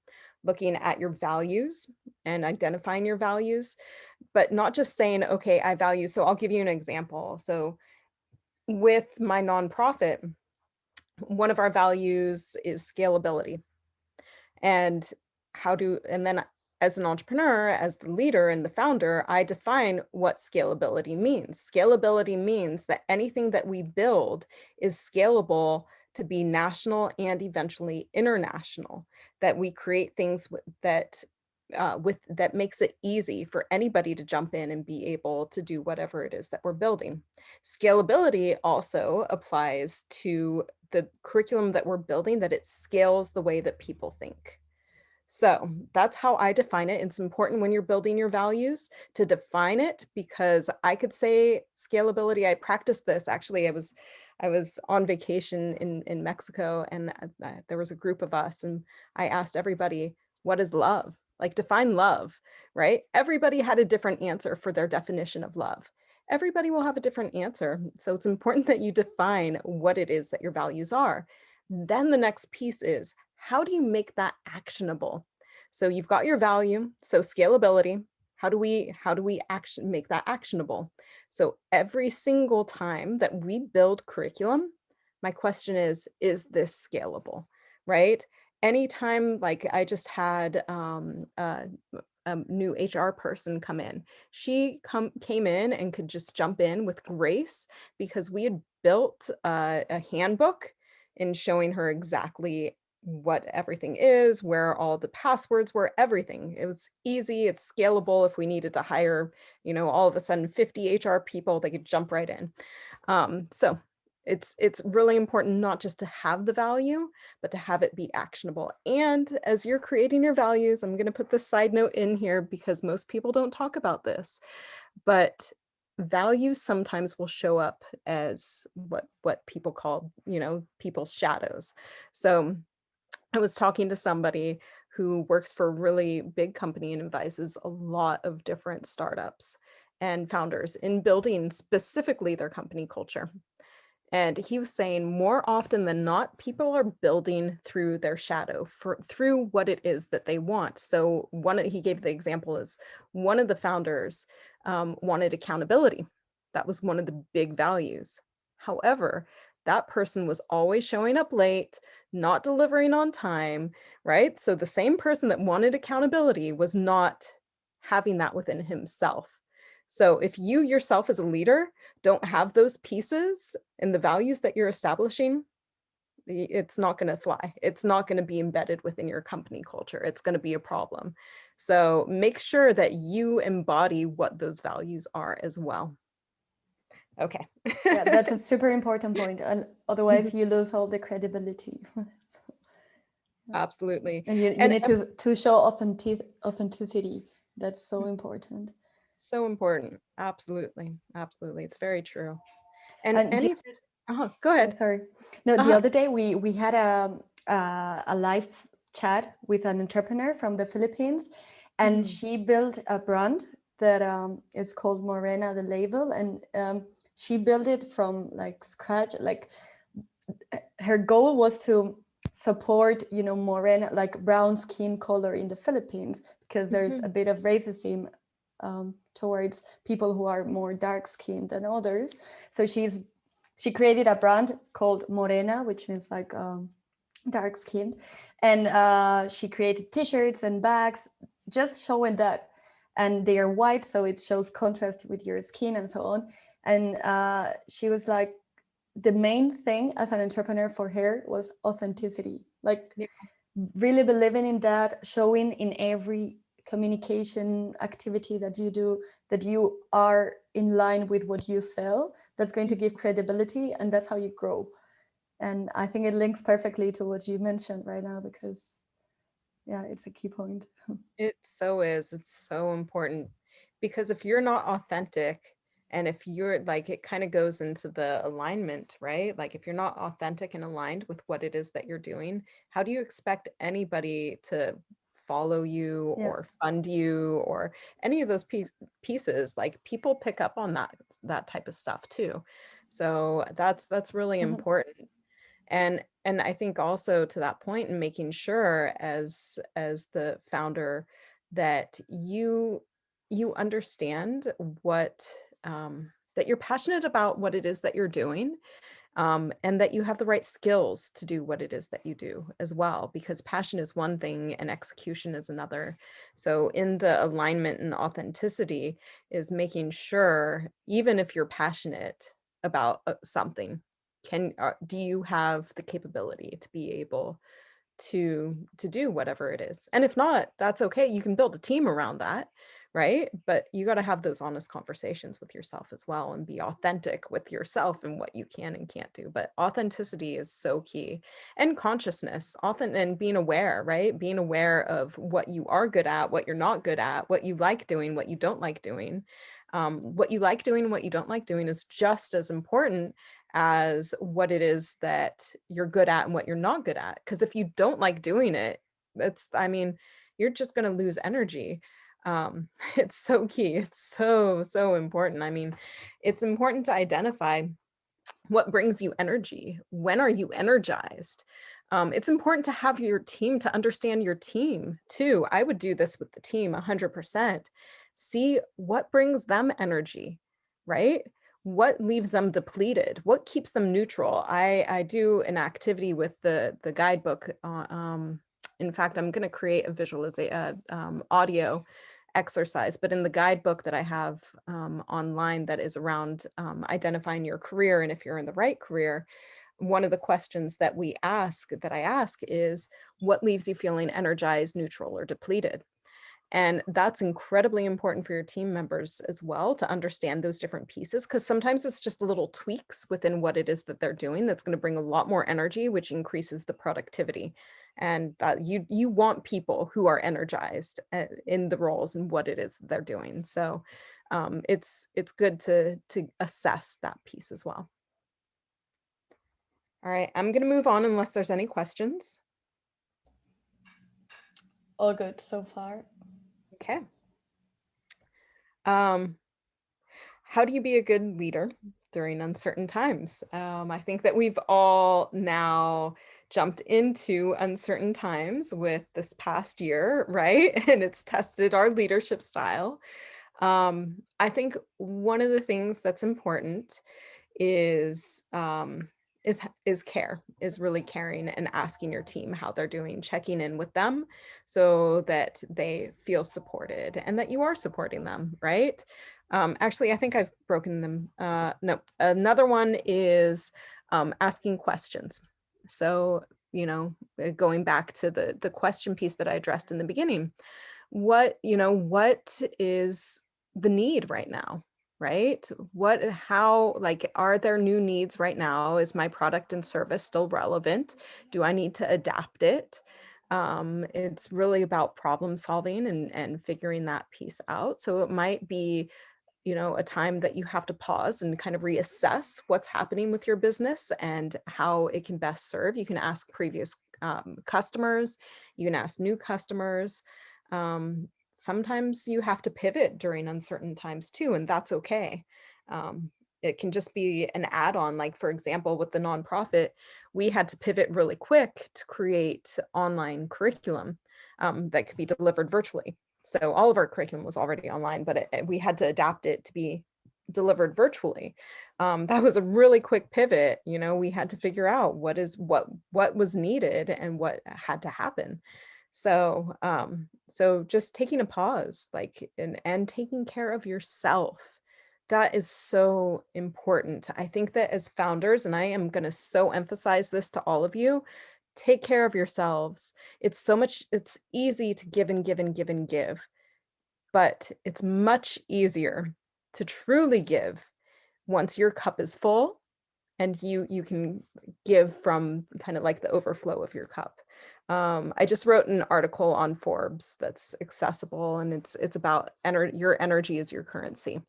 looking at your values and identifying your values, but not just saying, okay, I value. So I'll give you an example. So with my nonprofit, one of our values is scalability. And then as an entrepreneur, as the leader and the founder, I define what scalability means. Scalability means that anything that we build is scalable to be national and eventually international, that we create things that makes it easy for anybody to jump in and be able to do whatever it is that we're building. Scalability also applies to the curriculum that we're building, that it scales the way that people think. So that's how I define it. It's important when you're building your values to define it, because I could say scalability. I practiced this. Actually, I was on vacation in Mexico, and there was a group of us, and I asked everybody, what is love? Like, define love, right? Everybody had a different answer for their definition of love. Everybody will have a different answer. So it's important that you define what it is that your values are. Then the next piece is, how do you make that actionable? So you've got your value, so scalability. How do we make that actionable? So every single time that we build curriculum, my question is this scalable, right? Anytime, like I just had a new HR person come in. She came in and could just jump in with grace because we had built a handbook in showing her exactly what everything is, where all the passwords were, everything. It was easy, it's scalable. If we needed to hire, all of a sudden 50 HR people, they could jump right in. So it's really important not just to have the value, but to have it be actionable. And as you're creating your values, I'm going to put this side note in here because most people don't talk about this, but values sometimes will show up as what people call, people's shadows. So I was talking to somebody who works for a really big company and advises a lot of different startups and founders in building specifically their company culture. And he was saying more often than not, people are building through their shadow, through what it is that they want. So he gave the example is one of the founders wanted accountability. That was one of the big values. However, that person was always showing up late, not delivering on time, right? So the same person that wanted accountability was not having that within himself. So if you yourself as a leader don't have those pieces and the values that you're establishing, it's not going to fly. It's not going to be embedded within your company culture. It's going to be a problem. So make sure that you embody what those values are as well. Okay. Yeah, that's a super important point. Otherwise, you lose all the credibility. Absolutely. And you And need to show authenticity. That's so important. so important. Absolutely. Absolutely. It's very true. And And any, go ahead. sorry. No, the Uh-huh. other day we had a live chat with an entrepreneur from the Philippines, and she built a brand that is called Morena, the label, and she built it from like scratch. Like her goal was to support, you know, Morena, like brown skin color in the Philippines, because there's a bit of racism towards people who are more dark skinned than others. So she created a brand called Morena, which means like dark skinned, and she created t-shirts and bags just showing that, and they are white, so it shows contrast with your skin and so on. And she was like, the main thing as an entrepreneur for her was authenticity, like really believing in that, showing in every communication activity that you do that you are in line with what you sell. That's going to give credibility, and that's how you grow. And I think it links perfectly to what you mentioned right now, because yeah, it's a key point. It so is. It's so important, because if you're not authentic, and if you're like, it kind of goes into the alignment, right? Like if you're not authentic and aligned with what it is that you're doing, how do you expect anybody to follow you Yeah. or fund you or any of those pieces? Like people pick up on that type of stuff too. So that's really important. And I think also to that point, in making sure as the founder that you understand what that you're passionate about what it is that you're doing, and that you have the right skills to do what it is that you do as well, because passion is one thing and execution is another. So in the alignment and authenticity is making sure, even if you're passionate about something, do you have the capability to be able to do whatever it is? And if not, that's okay. You can build a team around that, right? But you got to have those honest conversations with yourself as well, and be authentic with yourself and what you can and can't do. But authenticity is so key. And consciousness, often, and being aware, right? Being aware of what you are good at, what you're not good at, what you like doing, what you don't like doing. What you like doing and what you don't like doing is just as important as what it is that you're good at and what you're not good at. Because if you don't like doing it, you're just going to lose energy. It's so key. It's so important. I mean, it's important to identify what brings you energy. When are you energized? It's important to have your team, to understand your team too. I would do this with the team 100%. See what brings them energy, right? What leaves them depleted? What keeps them neutral? I do an activity with the guidebook. In fact, I'm going to create a visualization, audio exercise, but in the guidebook that I have online that is around identifying your career, and if you're in the right career, one of the questions that I ask is, what leaves you feeling energized, neutral, or depleted? And that's incredibly important for your team members as well, to understand those different pieces, because sometimes it's just little tweaks within what it is that they're doing that's going to bring a lot more energy, which increases the productivity. And that you want people who are energized in the roles and what it is that they're doing. So it's good to assess that piece as well. All right, I'm going to move on unless there's any questions. All good so far. Okay. How do you be a good leader during uncertain times? I think that we've all now jumped into uncertain times with this past year, right? And it's tested our leadership style. I think one of the things that's important is care, is really caring and asking your team how they're doing, checking in with them so that they feel supported and that you are supporting them, right? Actually, I think I've broken them. No, another one is asking questions. So, going back to the question piece that I addressed in the beginning, what is the need right now, right? Are there new needs right now? Is my product and service still relevant? Do I need to adapt it? It's really about problem solving and figuring that piece out. So it might be, you know, a time that you have to pause and kind of reassess what's happening with your business and how it can best serve. You can ask previous customers, you can ask new customers. Sometimes you have to pivot during uncertain times too, and that's okay. Um, it can just be an add-on. Like, for example, with the nonprofit, we had to pivot really quick to create online curriculum that could be delivered virtually. So all of our curriculum was already online, but we had to adapt it to be delivered virtually. That was a really quick pivot. You know, we had to figure out what was needed and what had to happen. So, so just taking a pause, like, and taking care of yourself. That is so important. I think that as founders, and I am going to so emphasize this to all of you, take care of yourselves. It's easy to give and give and give and give, but it's much easier to truly give once your cup is full and you can give from kind of like the overflow of your cup. I just wrote an article on Forbes that's accessible, and it's about your energy is your currency.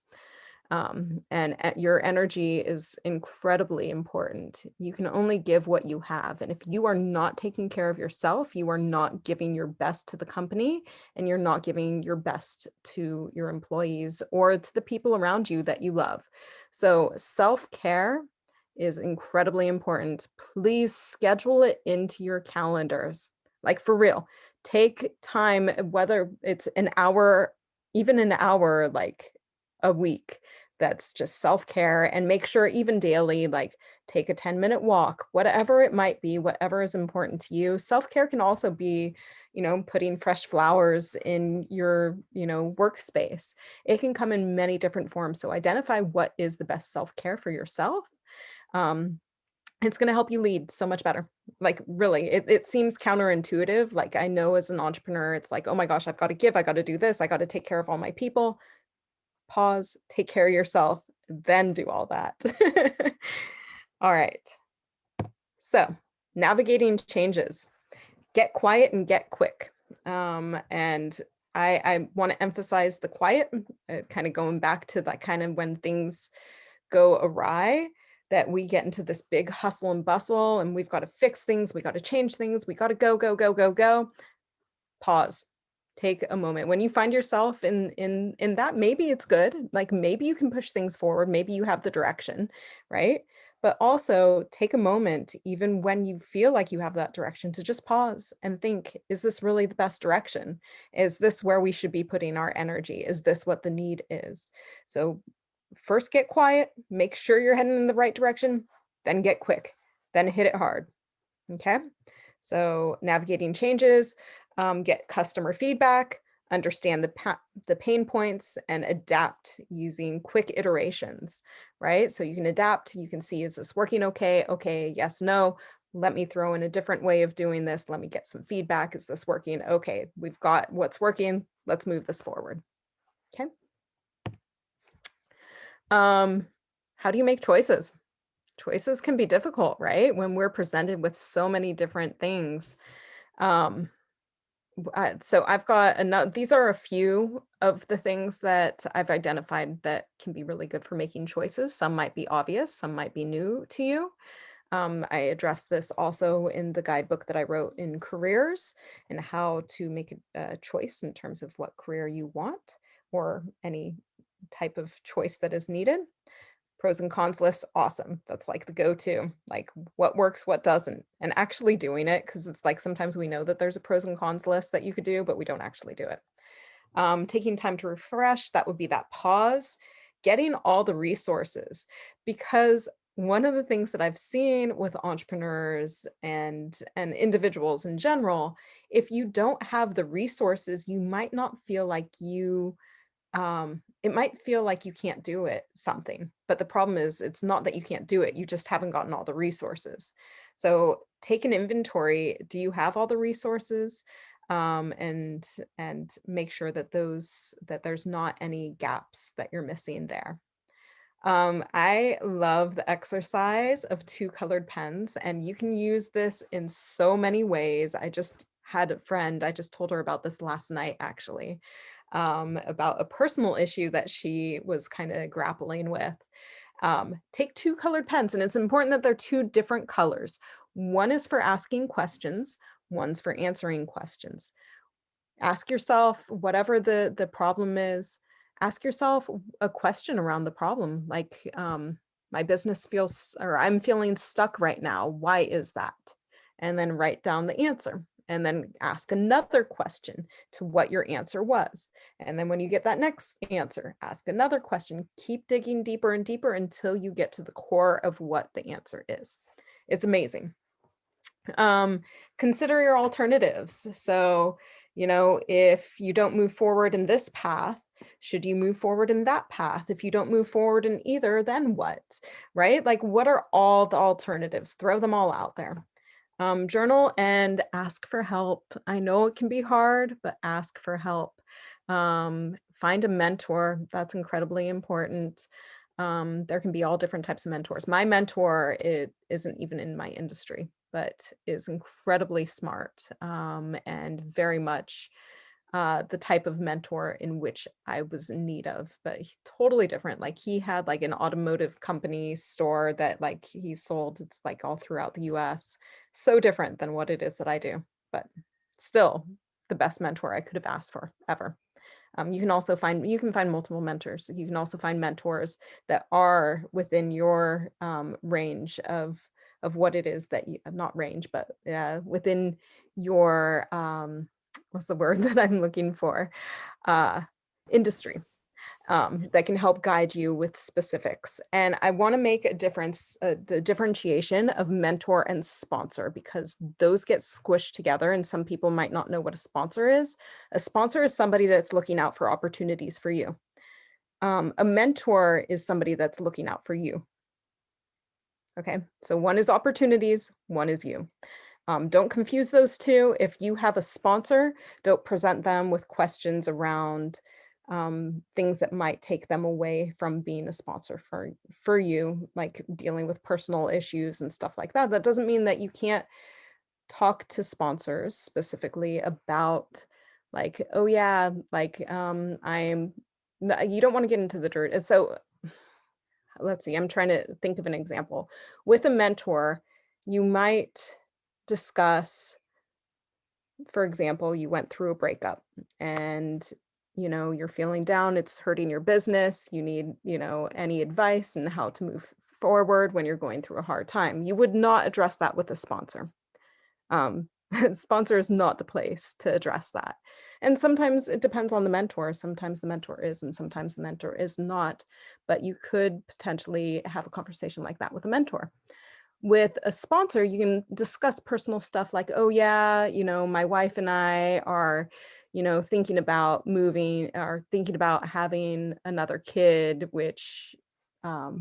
And your energy is incredibly important. You can only give what you have. And if you are not taking care of yourself, you are not giving your best to the company, and you're not giving your best to your employees or to the people around you that you love. So self-care is incredibly important. Please schedule it into your calendars. Like, for real, take time, whether it's an hour, even an hour, like a week, that's just self-care, and make sure even daily, like, take a 10-minute walk, whatever it might be, whatever is important to you. Self-care can also be, you know, putting fresh flowers in your, you know, workspace. It can come in many different forms. So identify what is the best self-care for yourself. It's going to help you lead so much better. Like, really, it seems counterintuitive. Like, I know as an entrepreneur, it's like, oh my gosh, I've got to give, I got to do this, I got to take care of all my people. Pause, take care of yourself, then do all that. All right. So, navigating changes. Get quiet and get quick. And I want to emphasize the quiet, kind of going back to that kind of when things go awry, that we get into this big hustle and bustle, and we've got to fix things, we got to change things, we got to go, go, go, go, go. Pause. Take a moment. When you find yourself in that, maybe it's good. Like, maybe you can push things forward, maybe you have the direction, right? But also take a moment, even when you feel like you have that direction, to just pause and think, is this really the best direction? Is this where we should be putting our energy? Is this what the need is? So first get quiet, make sure you're heading in the right direction, then get quick, then hit it hard. Okay. So navigating changes, get customer feedback, understand the pain points, and adapt using quick iterations, right? So you can adapt, you can see, is this working okay? Okay, yes, no. Let me throw in a different way of doing this. Let me get some feedback. Is this working? Okay, we've got what's working. Let's move this forward. Okay. How do you make choices? Choices can be difficult, right? When we're presented with so many different things. So I've got these are a few of the things that I've identified that can be really good for making choices. Some might be obvious, some might be new to you. I address this also in the guidebook that I wrote in careers, and how to make a choice in terms of what career you want, or any type of choice that is needed. Pros and cons list, awesome. That's like the go-to, like what works, what doesn't, and actually doing it, because it's like sometimes we know that there's a pros and cons list that you could do, but we don't actually do it. Taking time to refresh, that would be that pause, getting all the resources, because one of the things that I've seen with entrepreneurs and individuals in general, if you don't have the resources, you might not feel like it might feel like you can't do something, but the problem is it's not that you can't do it. You just haven't gotten all the resources. So take an inventory. Do you have all the resources? And make sure that there's not any gaps that you're missing there. I love the exercise of 2 colored pens, and you can use this in so many ways. I just had a friend, I just told her about this last night, actually, about a personal issue that she was kind of grappling with. Take 2 colored pens, and it's important that they're 2 different colors. One is for asking questions, one's for answering questions. Ask yourself, whatever the problem is, ask yourself a question around the problem. Like, my business feels, or I'm feeling stuck right now. Why is that? And then write down the answer. And then ask another question to what your answer was. And then when you get that next answer, ask another question. Keep digging deeper and deeper until you get to the core of what the answer is. It's amazing. Consider your alternatives. So, if you don't move forward in this path, should you move forward in that path? If you don't move forward in either, then what? Right? Like, what are all the alternatives? Throw them all out there. Journal and ask for help. I know it can be hard, but ask for help. Find a mentor. That's incredibly important. There can be all different types of mentors. My mentor, it isn't even in my industry, but is incredibly smart, and very much the type of mentor in which I was in need of, but totally different. Like, he had like an automotive company store that like he sold. It's like all throughout the US. So different than what it is that I do, but still the best mentor I could have asked for ever. You can find multiple mentors. You can also find mentors that are within your range of what it is that you, not range, but within your what's the word that I'm looking for? Industry. That can help guide you with specifics. And I want to make a difference, the differentiation of mentor and sponsor, because those get squished together and some people might not know what a sponsor is. A sponsor is somebody that's looking out for opportunities for you. A mentor is somebody that's looking out for you. Okay, so one is opportunities, one is you. Don't confuse those two. If you have a sponsor, don't present them with questions around things that might take them away from being a sponsor for you, like dealing with personal issues and stuff like that. That doesn't mean that you can't talk to sponsors specifically about, like, oh yeah, like you don't want to get into the dirt. And so let's see, I'm trying to think of an example. With a mentor, you might discuss, for example, you went through a breakup and you're feeling down, it's hurting your business, you need any advice on how to move forward when you're going through a hard time. You would not address that with a sponsor. Sponsor is not the place to address that. And sometimes it depends on the mentor. Sometimes the mentor is, and sometimes the mentor is not, but you could potentially have a conversation like that with a mentor. With a sponsor, you can discuss personal stuff like, oh yeah, my wife and I are, thinking about moving or thinking about having another kid, which, I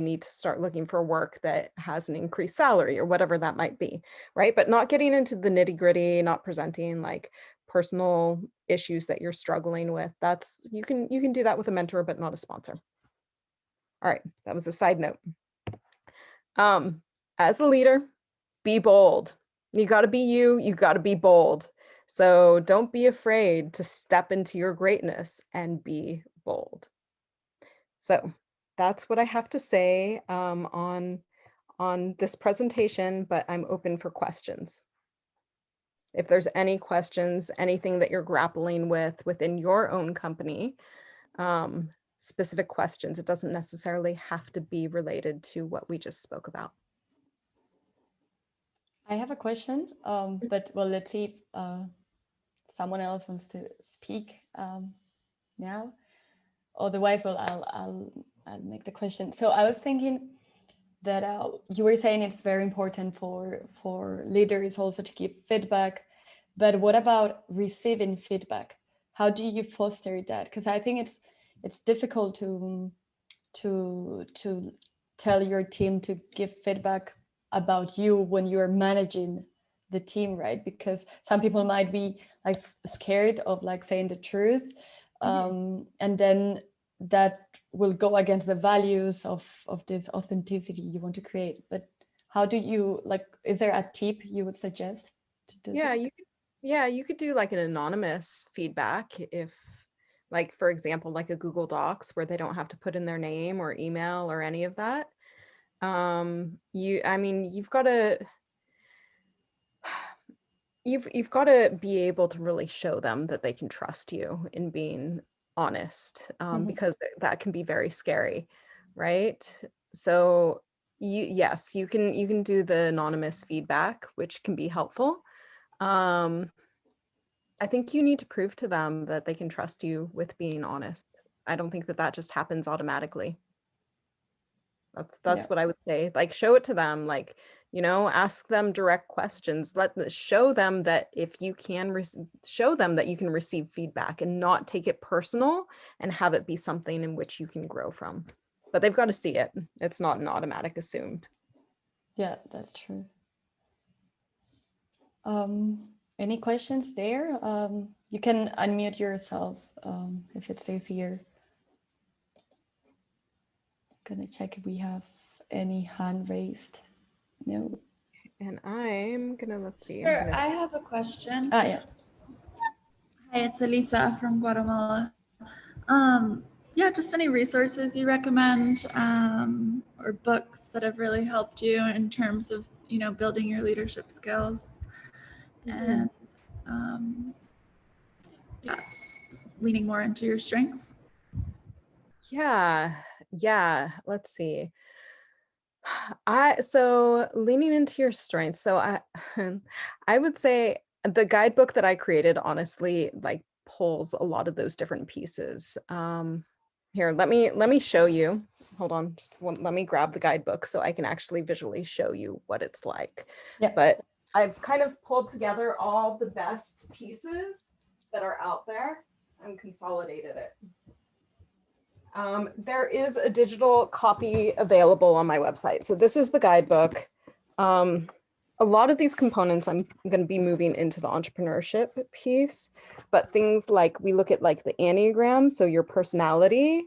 need to start looking for work that has an increased salary or whatever that might be, right? But not getting into the nitty gritty, not presenting like personal issues that you're struggling with. You can do that with a mentor, but not a sponsor. All right, that was a side note. As a leader, be bold. You got to be you. You got to be bold. So don't be afraid to step into your greatness and be bold. So that's what I have to say on this presentation, but I'm open for questions. If there's any questions, anything that you're grappling with within your own company, specific questions, it doesn't necessarily have to be related to what we just spoke about. I have a question, but well, let's see if someone else wants to speak now. Otherwise, well, I'll make the question. So I was thinking that you were saying it's very important for leaders also to give feedback, but what about receiving feedback? How do you foster that? Because I think it's difficult to tell your team to give feedback about you when you're managing the team, right? Because some people might be like scared of like saying the truth, and then that will go against the values of this authenticity you want to create. But how do you, like, is there a tip you would suggest? to do Yeah, this? you could do like an anonymous feedback if, like, for example, like a Google Docs where they don't have to put in their name or email or any of that. I mean, you've got to be able to really show them that they can trust you in being honest, because that can be very scary, right? So yes, you can do the anonymous feedback, which can be helpful. I think you need to prove to them that they can trust you with being honest. I don't think that just happens automatically. That's Yeah. what I would say. Like, show it to them, like, ask them direct questions. Show them that if you can show them that you can receive feedback and not take it personal and have it be something in which you can grow from. But they've got to see it. It's not an automatic assumed. Yeah, that's true. Any questions there? You can unmute yourself if it says here. Gonna check if we have any hand raised. No. And I'm gonna, let's see. Sure, I have a question. Yeah. Hi, it's Elisa from Guatemala. Yeah, just any resources you recommend, or books that have really helped you in terms of, building your leadership skills and yeah, leaning more into your strengths. Yeah. Let's see. So leaning into your strengths. So I would say the guidebook that I created, honestly, like, pulls a lot of those different pieces. Here, let me show you. Hold on, let me grab the guidebook so I can actually visually show you what it's like. Yeah. But I've kind of pulled together all the best pieces that are out there and consolidated it. There is a digital copy available on my website. So this is the guidebook. A lot of these components I'm going to be moving into the entrepreneurship piece, but things like, we look at like the Enneagram, so your personality.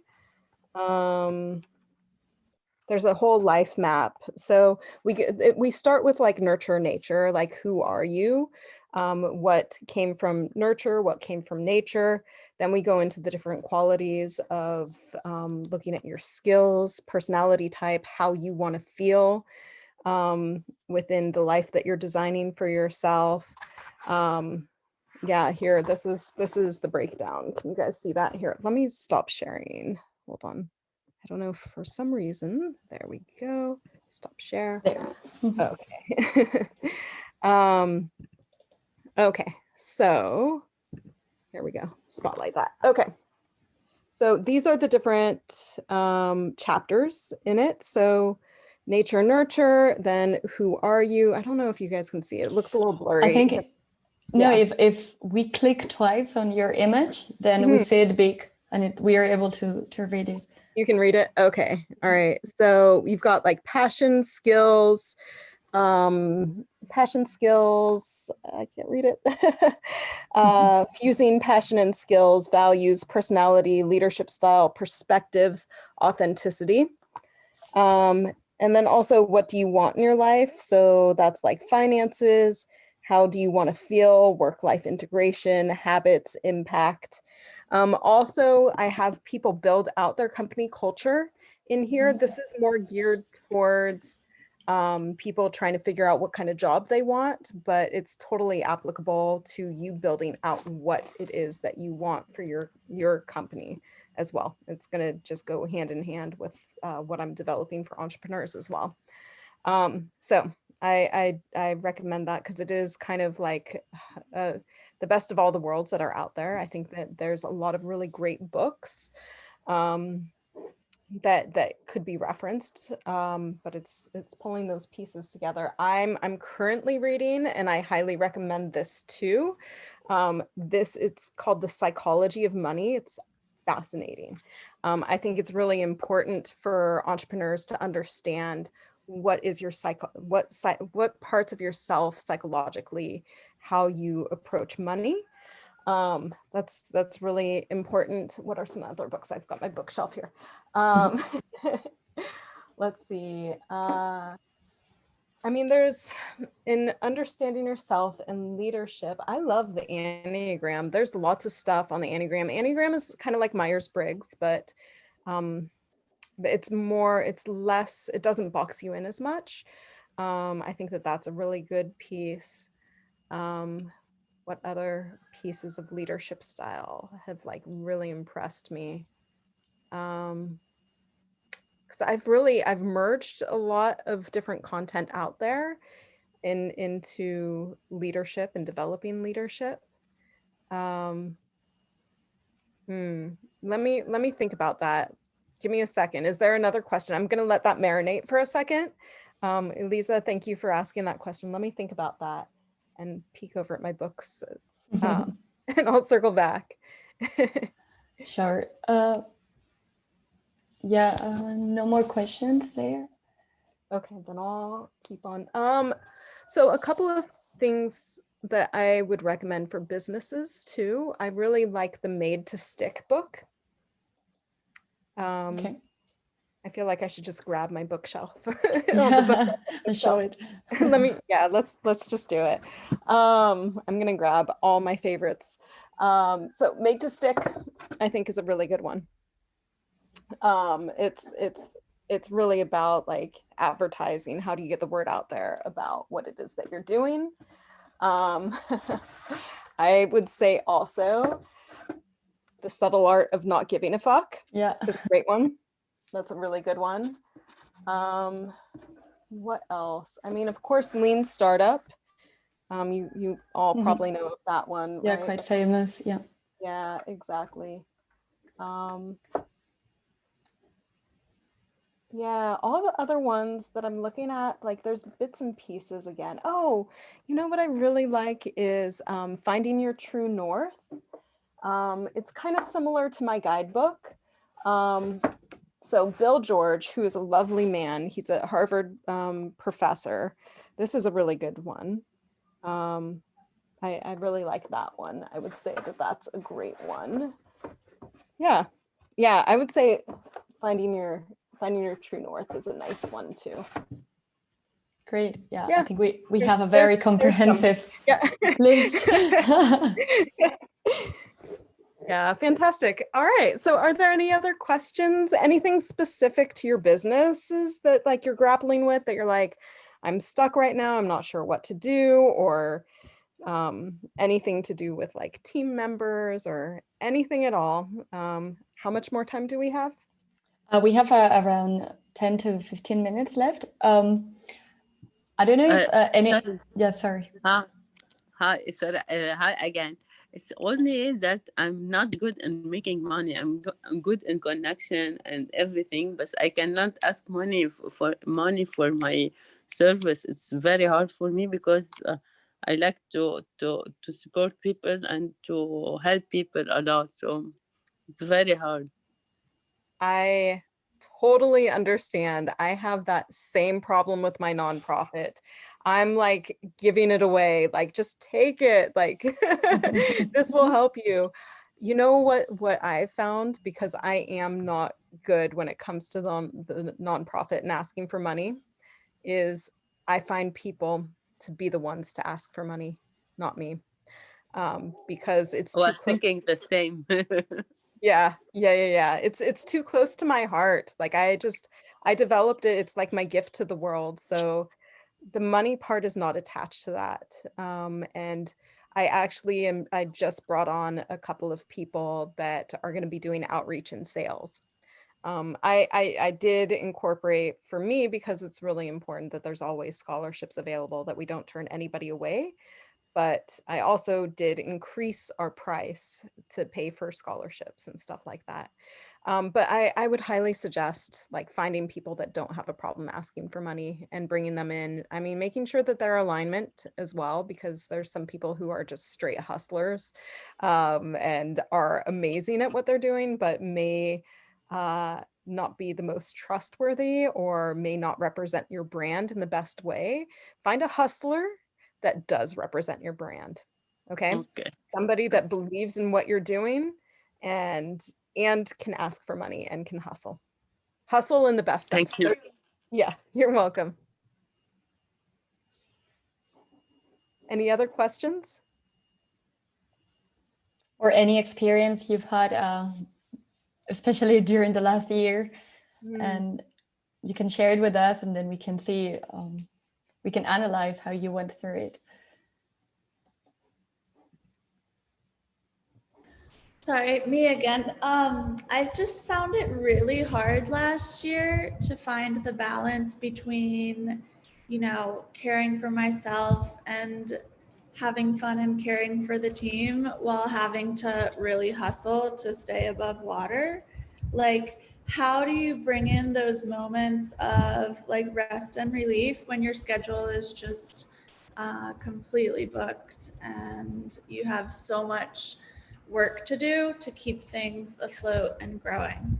There's a whole life map. So we start with like nurture, nature, like, who are you? What came from nurture, what came from nature. Then we go into the different qualities of looking at your skills, personality type, how you want to feel within the life that you're designing for yourself. Yeah, here, this is the breakdown. Can you guys see that? Here, let me stop sharing. Hold on. I don't know, for some reason. There we go. Stop share. There. Okay. Okay, so here we go. Spotlight that. Okay. So these are the different chapters in it. So nature, nurture, then who are you? I don't know if you guys can see it. It looks a little blurry. I think no, if we click twice on your image, then we see it big and we are able to read it. You can read it? Okay. All right. So you've got like passion, skills, I can't read it. Fusing passion and skills, values, personality, leadership style, perspectives, authenticity. And then also, what do you want in your life? So that's like finances. How do you want to feel? Work-life integration, habits, impact. Also, I have people build out their company culture in here. This is more geared towards people trying to figure out what kind of job they want, but it's totally applicable to you building out what it is that you want for your company as well. It's going to just go hand in hand with what I'm developing for entrepreneurs as well. So I recommend that because it is kind of like the best of all the worlds that are out there. I think that there's a lot of really great books that could be referenced, but it's pulling those pieces together. I'm currently reading, and I highly recommend this too. It's called The Psychology of Money. It's fascinating. I think it's really important for entrepreneurs to understand what is your what parts of yourself psychologically, how you approach money. That's really important. What are some other books? I've got my bookshelf here. Let's see. I mean, there's in understanding yourself and leadership. I love the Enneagram. There's lots of stuff on the Enneagram. Enneagram is kind of like Myers-Briggs, but it's less, it doesn't box you in as much. I think that that's a really good piece. What other pieces of leadership style have like really impressed me? Because I've merged a lot of different content out there into leadership and developing leadership. Let me think about that. Give me a second. Is there another question? I'm going to let that marinate for a second. Elisa, thank you for asking that question. Let me think about that and peek over at my books, and I'll circle back. Sure. No more questions there. Okay, then I'll keep on. So a couple of things that I would recommend for businesses too. I really like the Made to Stick book. Okay. I feel like I should just grab my bookshelf. And show it. Let's just do it. I'm gonna grab all my favorites. So Made to Stick, I think, is a really good one. It's really about like advertising. How do you get the word out there about what it is that you're doing? I would say also The Subtle Art of Not Giving a Fuck. Yeah, is a great one. That's a really good one. What else? I mean, of course, Lean Startup. You all probably know of that one. Yeah, right? quite famous. Yeah. Yeah, exactly. Yeah, all the other ones that I'm looking at, like there's bits and pieces again. Oh, you know what I really like is Finding Your True North. It's kind of similar to my guidebook. So Bill George, who is a lovely man, he's a Harvard professor. This is a really good one. I really like that one. I would say that that's a great one. Yeah, I would say Finding Your True North is a nice one too. Great. Yeah. I think we have a very comprehensive list. Yeah, fantastic. All right. So are there any other questions? Anything specific to your businesses that like you're grappling with, that you're like, I'm stuck right now, I'm not sure what to do, or anything to do with like team members or anything at all? How much more time do we have? We have around 10 to 15 minutes left. I don't know if any... Sorry. Yeah, sorry. Hi, sorry. Hi again. It's only that I'm not good in making money. I'm good in connection and everything, but I cannot ask money for my service. It's very hard for me because I like to support people and to help people a lot. So it's very hard. I totally understand. I have that same problem with my nonprofit. I'm like giving it away, like just take it, like this will help you. You know what I found, because I am not good when it comes to the nonprofit and asking for money, is I find people to be the ones to ask for money, not me, because it's too close. Thinking the same. Yeah. It's too close to my heart. Like I developed it. It's like my gift to the world. So the money part is not attached to that. And I just brought on a couple of people that are going to be doing outreach and sales. I did incorporate, for me, because it's really important that there's always scholarships available, that we don't turn anybody away. But I also did increase our price to pay for scholarships and stuff like that. But I would highly suggest like finding people that don't have a problem asking for money and bringing them in. I mean, making sure that they're alignment as well, because there's some people who are just straight hustlers and are amazing at what they're doing, but may not be the most trustworthy or may not represent your brand in the best way. Find a hustler that does represent your brand. Okay. Somebody that believes in what you're doing and can ask for money and can hustle in the best sense. Thank you. Yeah, you're welcome. Any other questions? Or any experience you've had, especially during the last year, and you can share it with us, and then we can see, we can analyze how you went through it. Sorry, me again. I just found it really hard last year to find the balance between, caring for myself and having fun and caring for the team while having to really hustle to stay above water. Like, how do you bring in those moments of like rest and relief when your schedule is just completely booked and you have so much work to do to keep things afloat and growing?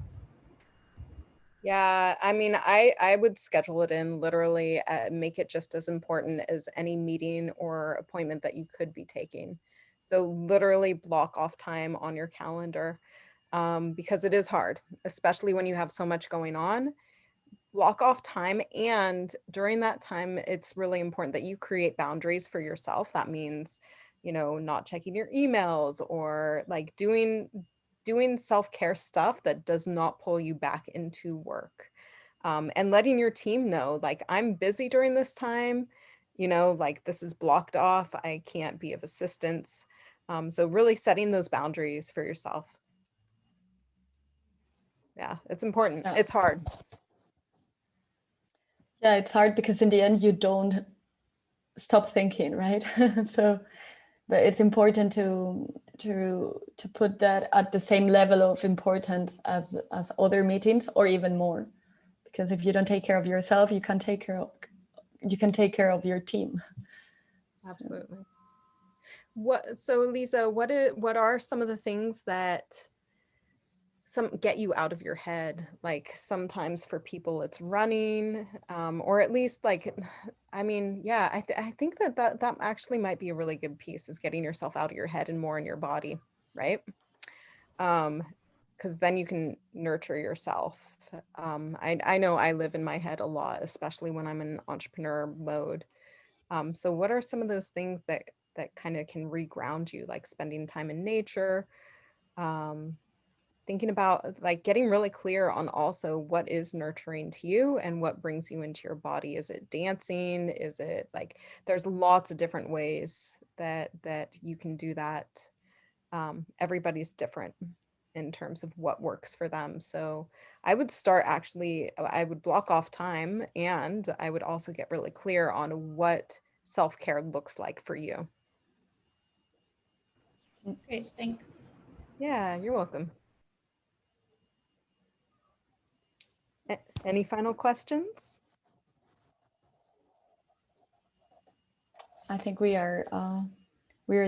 Yeah, I mean, I would schedule it in literally, make it just as important as any meeting or appointment that you could be taking. So literally block off time on your calendar, because it is hard, especially when you have so much going on. Block off time, and during that time, it's really important that you create boundaries for yourself. That means, not checking your emails or like doing self-care stuff that does not pull you back into work. And letting your team know, like, I'm busy during this time, like this is blocked off, I can't be of assistance. So really setting those boundaries for yourself. Yeah, it's important. Yeah. It's hard. Yeah, it's hard because in the end you don't stop thinking, right? So, but it's important to put that at the same level of importance as other meetings, or even more, because if you don't take care of yourself, you can take care of your team. Absolutely. So Lisa, what are some of the things that get you out of your head? Like sometimes for people it's running, or at least like, I mean, yeah, I think that actually might be a really good piece, is getting yourself out of your head and more in your body, right? Because then you can nurture yourself. I know I live in my head a lot, especially when I'm in entrepreneur mode. So what are some of those things that kind of can reground you, like spending time in nature, thinking about like getting really clear on also what is nurturing to you and what brings you into your body? Is it dancing? Is it like, there's lots of different ways that you can do that. Everybody's different in terms of what works for them. So I would I would block off time, and I would also get really clear on what self-care looks like for you. Great, thanks. Yeah, you're welcome. Any final questions? I think we are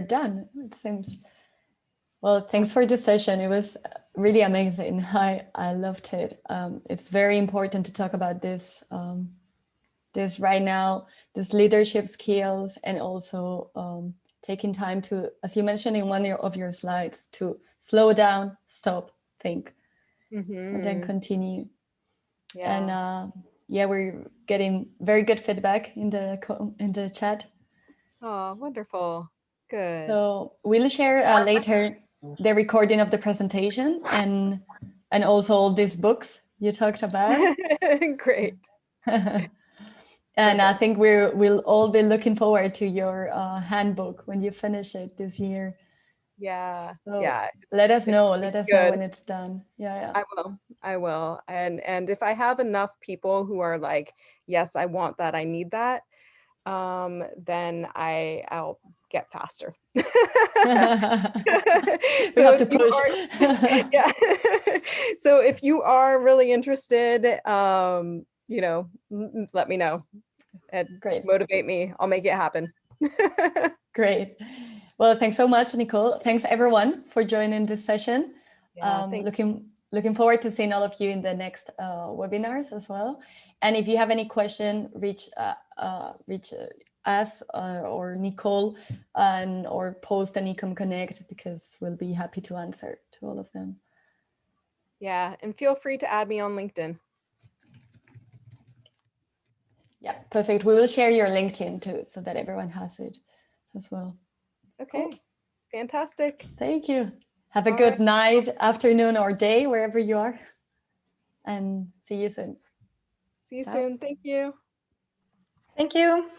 done, it seems. Well, thanks for this session. It was really amazing. I loved it. It's very important to talk about this right now, this leadership skills, and also taking time to, as you mentioned in one of your slides, to slow down, stop, think, and then continue. Yeah. And yeah, we're getting very good feedback in the chat. Oh, wonderful. Good. So we'll share later the recording of the presentation and also all these books you talked about. Great. And I think we'll all be looking forward to your handbook when you finish it this year. Yeah. So yeah. Let us know when it's done. Yeah. I will. And if I have enough people who are like, yes, I want that, I need that, then I'll get faster. We have to push. Yeah. So if you are really interested, let me know and Great. motivate me. I'll make it happen. Great. Well, thanks so much, Nicole. Thanks everyone for joining this session. Yeah, looking forward to seeing all of you in the next webinars as well. And if you have any question, reach us or Nicole or post an Ecom Connect, because we'll be happy to answer to all of them. Yeah, and feel free to add me on LinkedIn. Yeah, perfect. We will share your LinkedIn too, so that everyone has it. as well. Okay. Cool. Fantastic. Thank you. Have a All good right. night, afternoon, or day, wherever you are. And see you soon. See you Ciao. soon. Thank you. Thank you.